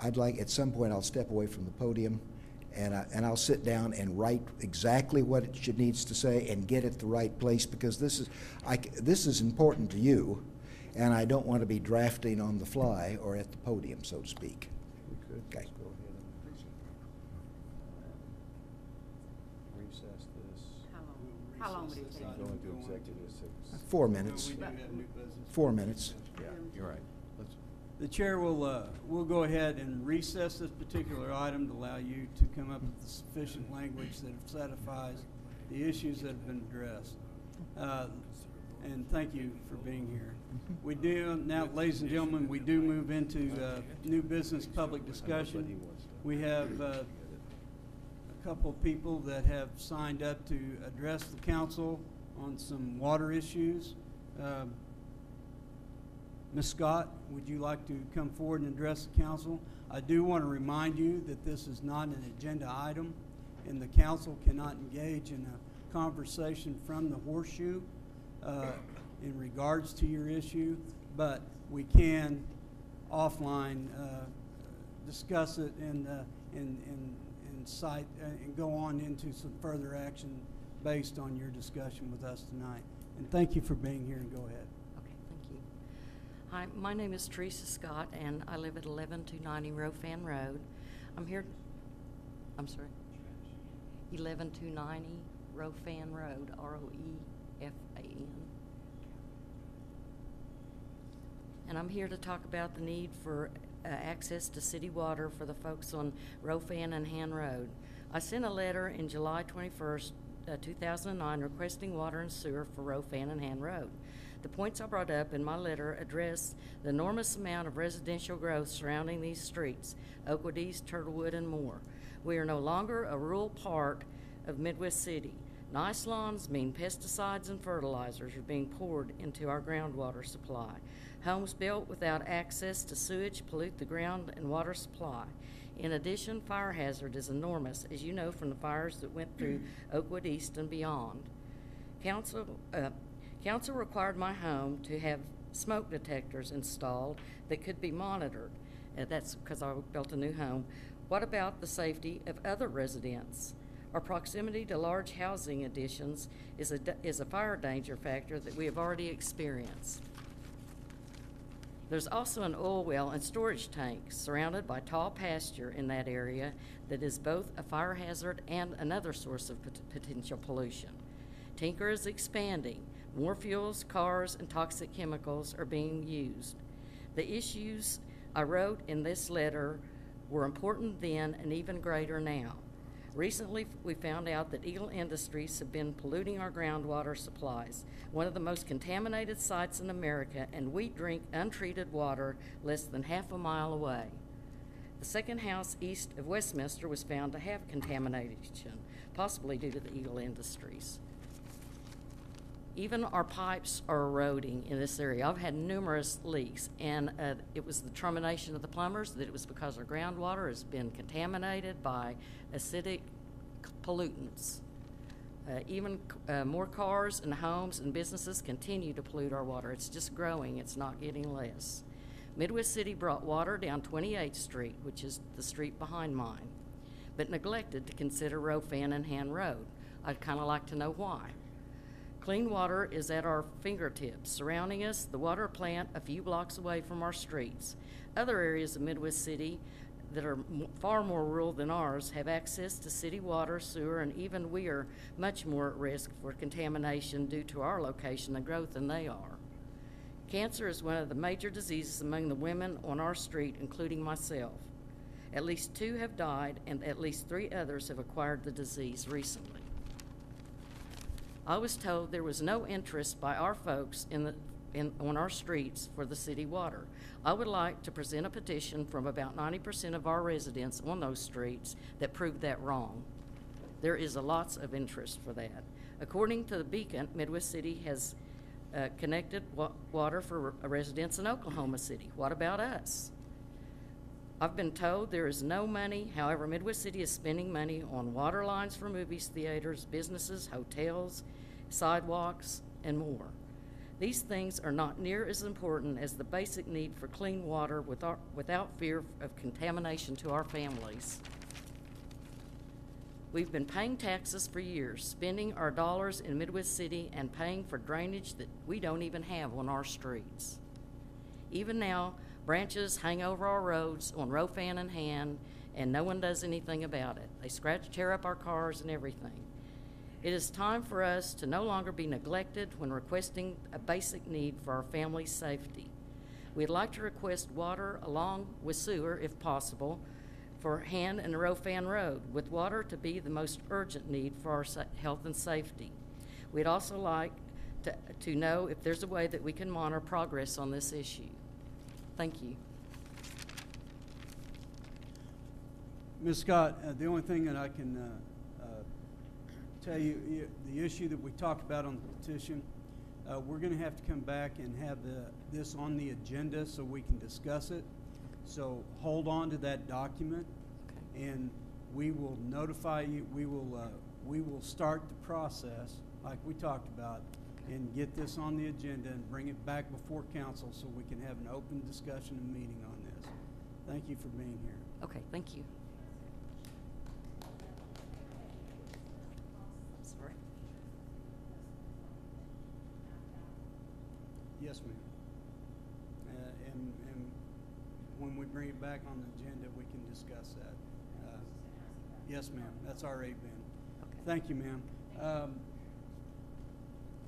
I'd like at some point I'll step away from the podium and I'll sit down and write exactly what it needs to say and get it the right place, because this is important to you, and I don't want to be drafting on the fly or at the podium, so to speak. Okay. How long would it recess take? this item and go on. 4 minutes. We do have new business. 4 minutes. Yeah, you're right. Let's, The chair will go ahead and recess this particular item to allow you to come up with the sufficient language that satisfies the issues that have been addressed. And thank you for being here. We do, now, ladies and gentlemen, we do move into new business public discussion. We have a couple of people that have signed up to address the council on some water issues. Ms. Scott, would you like to come forward and address the council? I do want to remind you that this is not an agenda item, and the council cannot engage in a conversation from the horseshoe in regards to your issue, but we can offline discuss it and cite and go on into some further action based on your discussion with us tonight. And thank you for being here, and go ahead. Okay, thank you. Hi, my name is Teresa Scott, and I live at 11290 Rofan Road. I'm here, I'm sorry, 11290 Rofan Road, R-O-E-F-A-N. And I'm here to talk about the need for access to city water for the folks on Rofan and Han Road. I sent a letter in July 21st, 2009 requesting water and sewer for Rofan and Han Road. The points I brought up in my letter address the enormous amount of residential growth surrounding these streets, Oakwood East, Turtlewood, and more. We are no longer a rural part of Midwest City. Nice lawns mean pesticides and fertilizers are being poured into our groundwater supply. Homes built without access to sewage pollute the ground and water supply. In addition, fire hazard is enormous, as you know from the fires that went through Oakwood East and beyond. Council required my home to have smoke detectors installed that could be monitored. That's because I built a new home. What about the safety of other residents? Our proximity to large housing additions is a fire danger factor that we have already experienced. There's also an oil well and storage tank surrounded by tall pasture in that area that is both a fire hazard and another source of potential pollution. Tinker is expanding. More fuels, cars, and toxic chemicals are being used. The issues I wrote in this letter were important then and even greater now. Recently, we found out that Eagle Industries have been polluting our groundwater supplies, one of the most contaminated sites in America, and we drink untreated water less than half a mile away. The second house east of Westminster was found to have contamination, possibly due to the Eagle Industries. Even our pipes are eroding in this area. I've had numerous leaks, and it was the determination of the plumbers that it was because our groundwater has been contaminated by acidic pollutants. Even more cars and homes and businesses continue to pollute our water. It's just growing. It's not getting less. Midwest City brought water down 28th Street, which is the street behind mine, but neglected to consider Rofan and Han Road. I'd kind of like to know why. Clean water is at our fingertips. Surrounding us, the water plant a few blocks away from our streets. Other areas of Midwest City that are far more rural than ours have access to city water, sewer, and even we are much more at risk for contamination due to our location and growth than they are. Cancer is one of the major diseases among the women on our street, including myself. At least 2 have died, and at least 3 others have acquired the disease recently. I was told there was no interest by our folks on our streets for the city water. I would like to present a petition from about 90% of our residents on those streets that prove that wrong. There is lots of interest for that. According to the Beacon, Midwest City has connected water for residents in Oklahoma City. What about us? I've been told there is no money. However, Midwest City is spending money on water lines for movies, theaters, businesses, hotels, sidewalks, and more. These things are not near as important as the basic need for clean water without fear of contamination to our families. We've been paying taxes for years, spending our dollars in Midwest City and paying for drainage that we don't even have on our streets. Even now, branches hang over our roads on Rofan and Han, and no one does anything about it. They tear up our cars and everything. It is time for us to no longer be neglected when requesting a basic need for our family's safety. We'd like to request water along with sewer, if possible, for Han and Rofan Road, with water to be the most urgent need for our health and safety. We'd also like to know if there's a way that we can monitor progress on this issue. Thank you. Ms. Scott, the only thing that I can tell you, the issue that we talked about on the petition, we're going to have to come back and have this on the agenda so we can discuss it. So hold on to that document, and we will notify you. We will start the process like we talked about and get this on the agenda and bring it back before council so we can have an open discussion and meeting on this. Thank you for being here. Okay, thank you. Sorry. Yes, ma'am. And when we bring it back on the agenda, we can discuss that. Yes, ma'am. That's already been. Okay. Thank you, ma'am.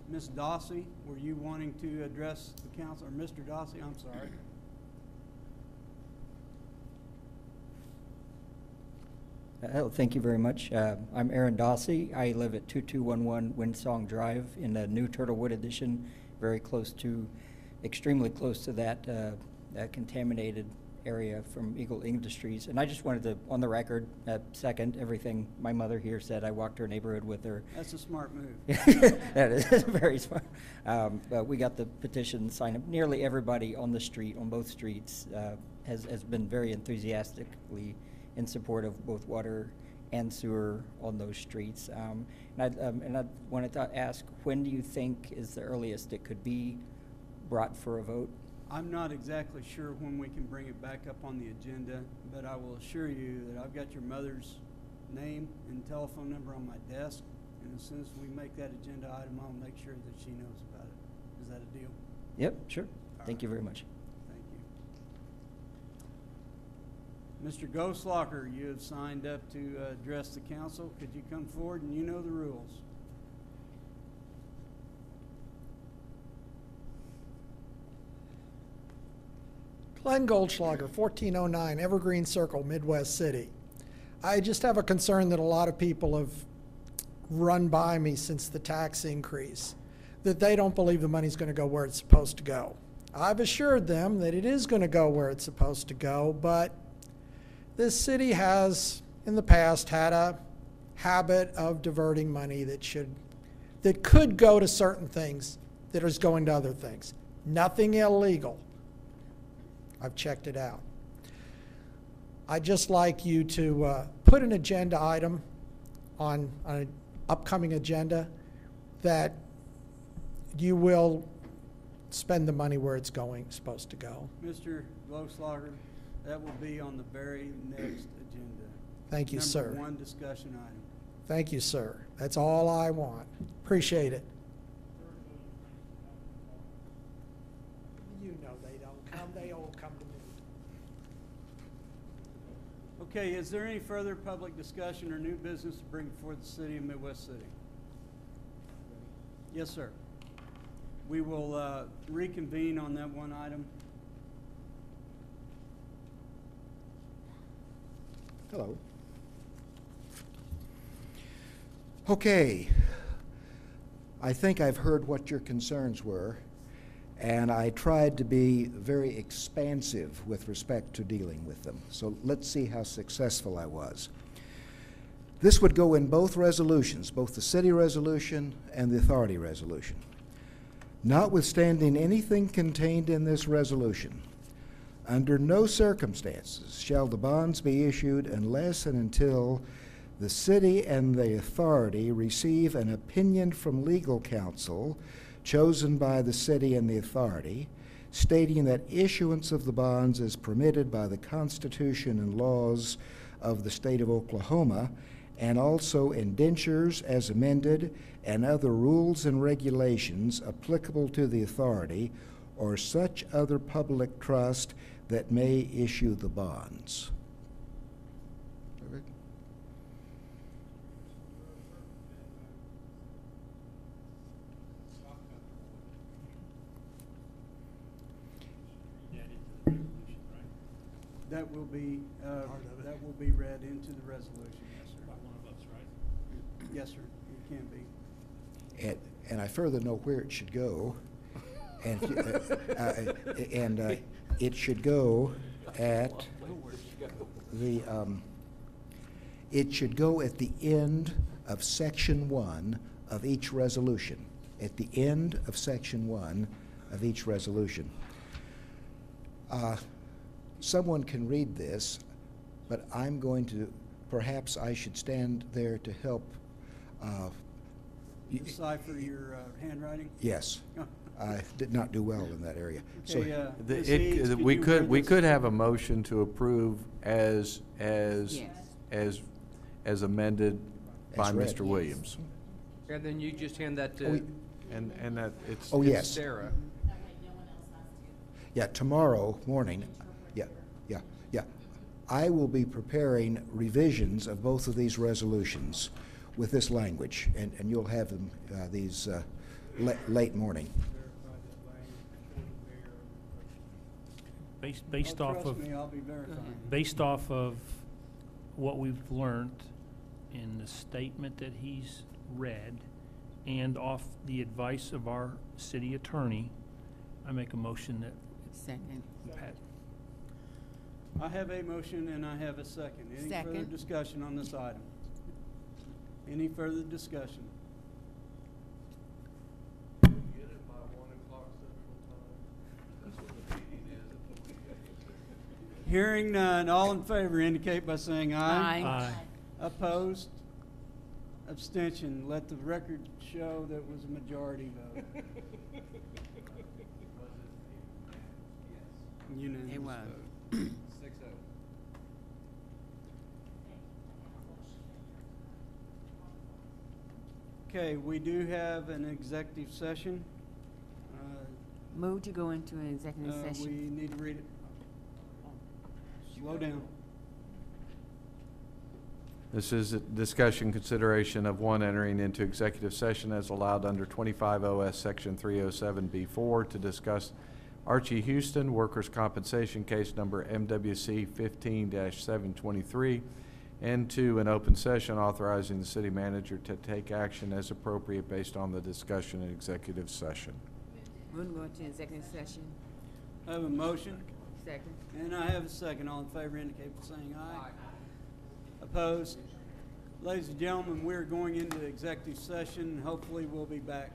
Ms. Dossie, were you wanting to address the council? Or Mr. Dossie, I'm sorry. Thank you very much. I'm Aaron Dossie. I live at 2211 Windsong Drive in the new Turtlewood Edition, very close to, extremely close to that contaminated area from Eagle Industries. And I just wanted to, on the record, second everything my mother here said. I walked her neighborhood with her. That's a smart move. That is very smart. But we got the petition signed up. Nearly everybody on the street, on both streets, has been very enthusiastically in support of both water and sewer on those streets. And I wanted to ask, when do you think is the earliest it could be brought for a vote? I'm not exactly sure when we can bring it back up on the agenda, but I will assure you that I've got your mother's name and telephone number on my desk, and as soon as we make that agenda item, I'll make sure that she knows about it. Is that a deal? Yep, sure. Thank you very much. Thank you. Mr. Ghostlocker, you have signed up to address the council. Could you come forward, and you know the rules? Glenn Goldschlager, 1409 Evergreen Circle, Midwest City. I just have a concern that a lot of people have run by me since the tax increase, that they don't believe the money's going to go where it's supposed to go. I've assured them that it is going to go where it's supposed to go, but this city has, in the past, had a habit of diverting money that could go to certain things that is going to other things. Nothing illegal. I've checked it out. I'd just like you to put an agenda item on an upcoming agenda that you will spend the money where it's supposed to go. Mr. Ghostlocker, that will be on the very next agenda. Thank you, sir. Number one discussion item. Thank you, sir. That's all I want. Appreciate it. You know they don't come. They all come to me. Okay, is there any further public discussion or new business to bring before the city of Midwest City? Yes, sir. We will reconvene on that one item. Hello. Okay. I think I've heard what your concerns were, and I tried to be very expansive with respect to dealing with them. So let's see how successful I was. This would go in both resolutions, both the city resolution and the authority resolution. Notwithstanding anything contained in this resolution, under no circumstances shall the bonds be issued unless and until the city and the authority receive an opinion from legal counsel chosen by the city and the authority, stating that issuance of the bonds is permitted by the Constitution and laws of the state of Oklahoma, and also indentures as amended and other rules and regulations applicable to the authority or such other public trust that may issue the bonds. That will be, Part of it. that will be read into the resolution, yes, sir. By one of us, right? Yes, sir, it can be. And I further know where it should go. And, it should go at it should go at the end of section 1 of each resolution. At the end of section 1 of each resolution. Someone can read this, but I'm going to, perhaps I should stand there to help. Decipher your handwriting? Yes. I did not do well in that area. Okay, Ms. It- Eads, could we you could, read we this? could have a motion to approve as Yes. amended by As read. Mr. Williams. And then you just hand that Oh, to And that it's. Oh, it's- yes. Sarah. That way no one else has to. Yeah, tomorrow morning, yeah. I will be preparing revisions of both of these resolutions with this language, and you'll have them, these, late morning. Based off Trust of, me, I'll be verifying. based off of what we've learned in the statement that he's read and off the advice of our city attorney, I make a motion that Second. Pat. I have a motion and I have a second. Any further Second. discussion on this item? Any further discussion? Hearing none, all in favor indicate by saying aye. Aye. Opposed? Abstention. Let the record show that was a majority vote. Unanimous It was. vote. 6-0. Okay, we do have an executive session. Move to go into an executive We session. need to read it. Slow down. This is a discussion consideration of one entering into executive session as allowed under 25 OS Section 307B4 to discuss Archie Houston, workers' compensation case number MWC 15-723, and two, an open session authorizing the city manager to take action as appropriate based on the discussion in executive session. Move to go into executive session. I have a motion, Second. and I have a second. All in favor indicate by saying aye. Opposed? Ladies and gentlemen, we're going into executive session. Hopefully, we'll be back.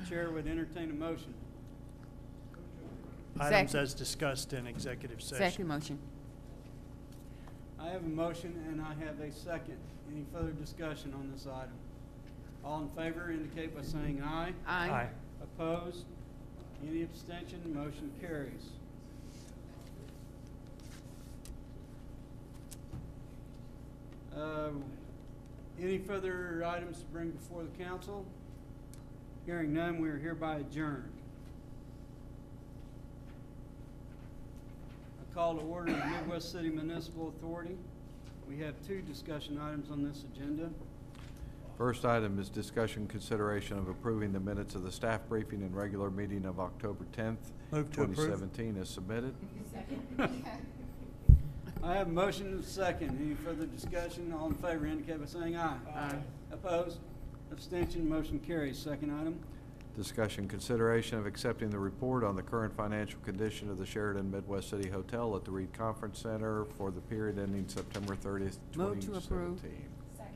Chair would entertain a motion. Items Second. as discussed in executive session. Second motion. I have a motion and I have a second. Any further discussion on this item? All in favor indicate by saying aye. Aye. Aye. Opposed? Any abstention? Motion carries. Any further items to bring before the council? Hearing none, we are hereby adjourned. I call to order the Midwest City Municipal Authority. We have two discussion items on this agenda. First item is discussion consideration of approving the minutes of the staff briefing and regular meeting of October 10th, Move to approve. 2017 as submitted. I have a motion and a second. Any further discussion? All in favor indicate by saying aye. Aye. Opposed? Abstention? Motion carries. Second item. Discussion consideration of accepting the report on the current financial condition of the Sheraton Midwest City Hotel at the Reed Conference Center for the period ending September 30th, Move to approve. 2017. Second.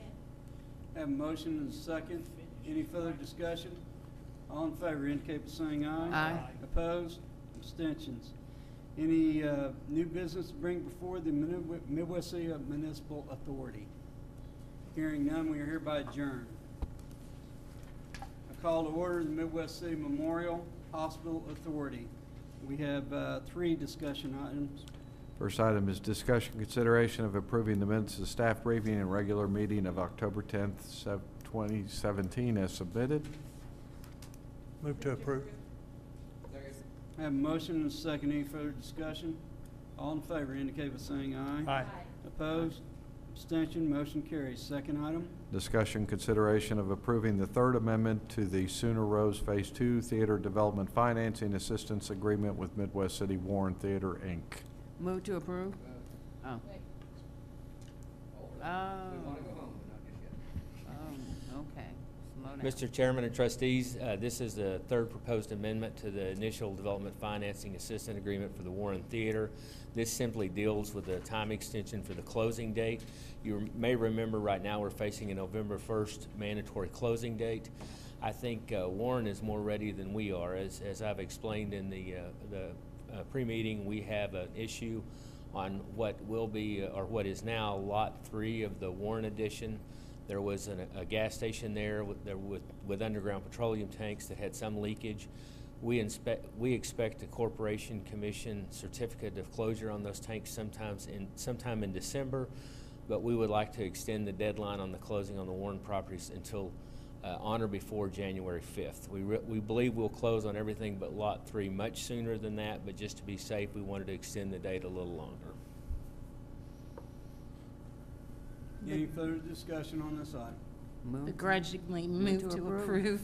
I have a motion and a second. Any further discussion? All in favor indicate by saying aye. Aye. Opposed? Abstentions? Any new business to bring before the Midwest City Municipal Authority? Hearing none, we are hereby adjourned. I call to order the Midwest City Memorial Hospital Authority. We have three discussion items. First item is discussion consideration of approving the minutes of the staff briefing and regular meeting of October 10th, 2017 as submitted. Move to approve. I have a motion and a second. Any further discussion? All in favor indicate by saying aye. Aye. Opposed? Abstention? Motion carries. Second item. Discussion consideration of approving the third amendment to the Sooner Rose Phase 2 Theater Development Financing Assistance Agreement with Midwest City Warren Theater, Inc. Move to approve. Oh. Okay. Slow down. Mr. Chairman and trustees, this is the third proposed amendment to the initial development financing assistance agreement for the Warren Theater. This simply deals with the time extension for the closing date. You may remember right now we're facing a November 1st mandatory closing date. I think Warren is more ready than we are. As I've explained in the pre-meeting, we have an issue on what will be, or what is now, Lot 3 of the Warren addition. There was a gas station there with underground petroleum tanks that had some leakage. We expect a Corporation Commission certificate of closure on those tanks sometime in December, but we would like to extend the deadline on the closing on the Warren properties until on or before January 5th. We believe we'll close on everything but Lot 3 much sooner than that, but just to be safe, we wanted to extend the date a little longer. Any further discussion on this item? Begrudgingly move to approve.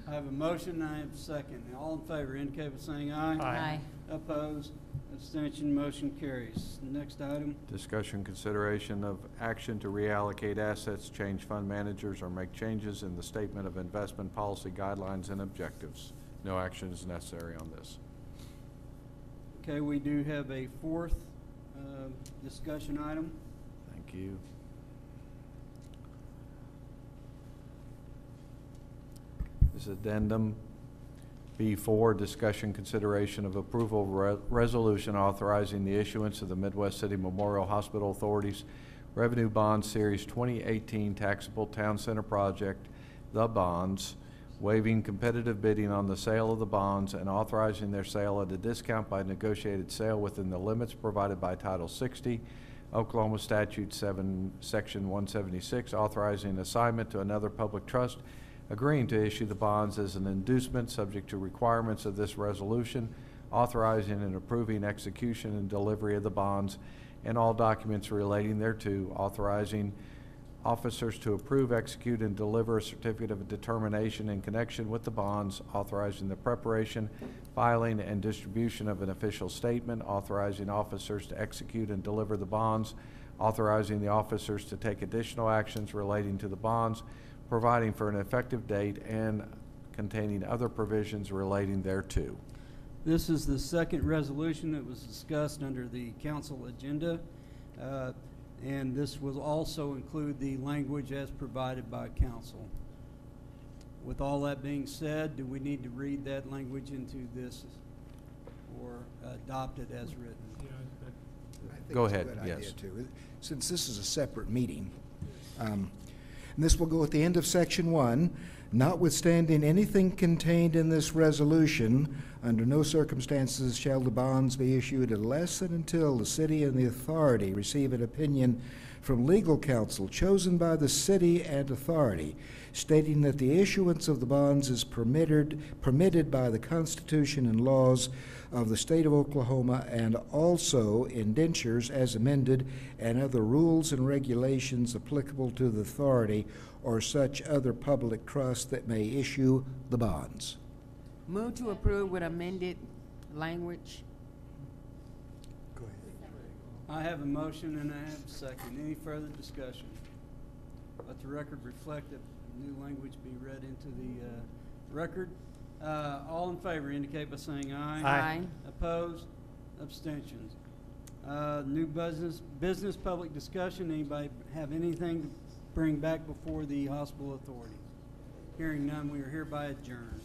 I have a motion, I have a second. All in favor indicate by saying aye. Aye. Opposed? Abstention? Motion carries. Next item. Discussion consideration of action to reallocate assets, change fund managers, or make changes in the statement of investment policy guidelines and objectives. No action is necessary on this. Okay, we do have a fourth discussion item. Thank you. This is addendum B4, discussion consideration of approval resolution authorizing the issuance of the Midwest City Memorial Hospital Authority's Revenue Bond Series 2018 Taxable Town Center Project, the bonds, waiving competitive bidding on the sale of the bonds and authorizing their sale at a discount by negotiated sale within the limits provided by Title 60, Oklahoma Statute 7, Section 176, authorizing assignment to another public trust, agreeing to issue the bonds as an inducement subject to requirements of this resolution, authorizing and approving execution and delivery of the bonds and all documents relating thereto, authorizing officers to approve, execute, and deliver a certificate of determination in connection with the bonds, authorizing the preparation, filing, and distribution of an official statement, authorizing officers to execute and deliver the bonds, authorizing the officers to take additional actions relating to the bonds, providing for an effective date, and containing other provisions relating thereto. This is the second resolution that was discussed under the council agenda, and this will also include the language as provided by council. With all that being said, do we need to read that language into this or adopt it as written? I think Go it's a ahead, good idea, yes. too. Since this is a separate meeting, and this will go at the end of Section 1, notwithstanding anything contained in this resolution, under no circumstances shall the bonds be issued unless and until the city and the authority receive an opinion from legal counsel chosen by the city and authority, stating that the issuance of the bonds is permitted by the Constitution and laws of the state of Oklahoma, and also indentures as amended and other rules and regulations applicable to the authority or such other public trust that may issue the bonds. Move to approve with amended language. Go ahead. I have a motion and I have a second. Any further discussion? Let the record reflect that new language be read into the record. All in favor indicate by saying aye. Aye. Opposed? Abstentions. New business public discussion. Anybody have anything to bring back before the hospital authority? Hearing none, we are hereby adjourned.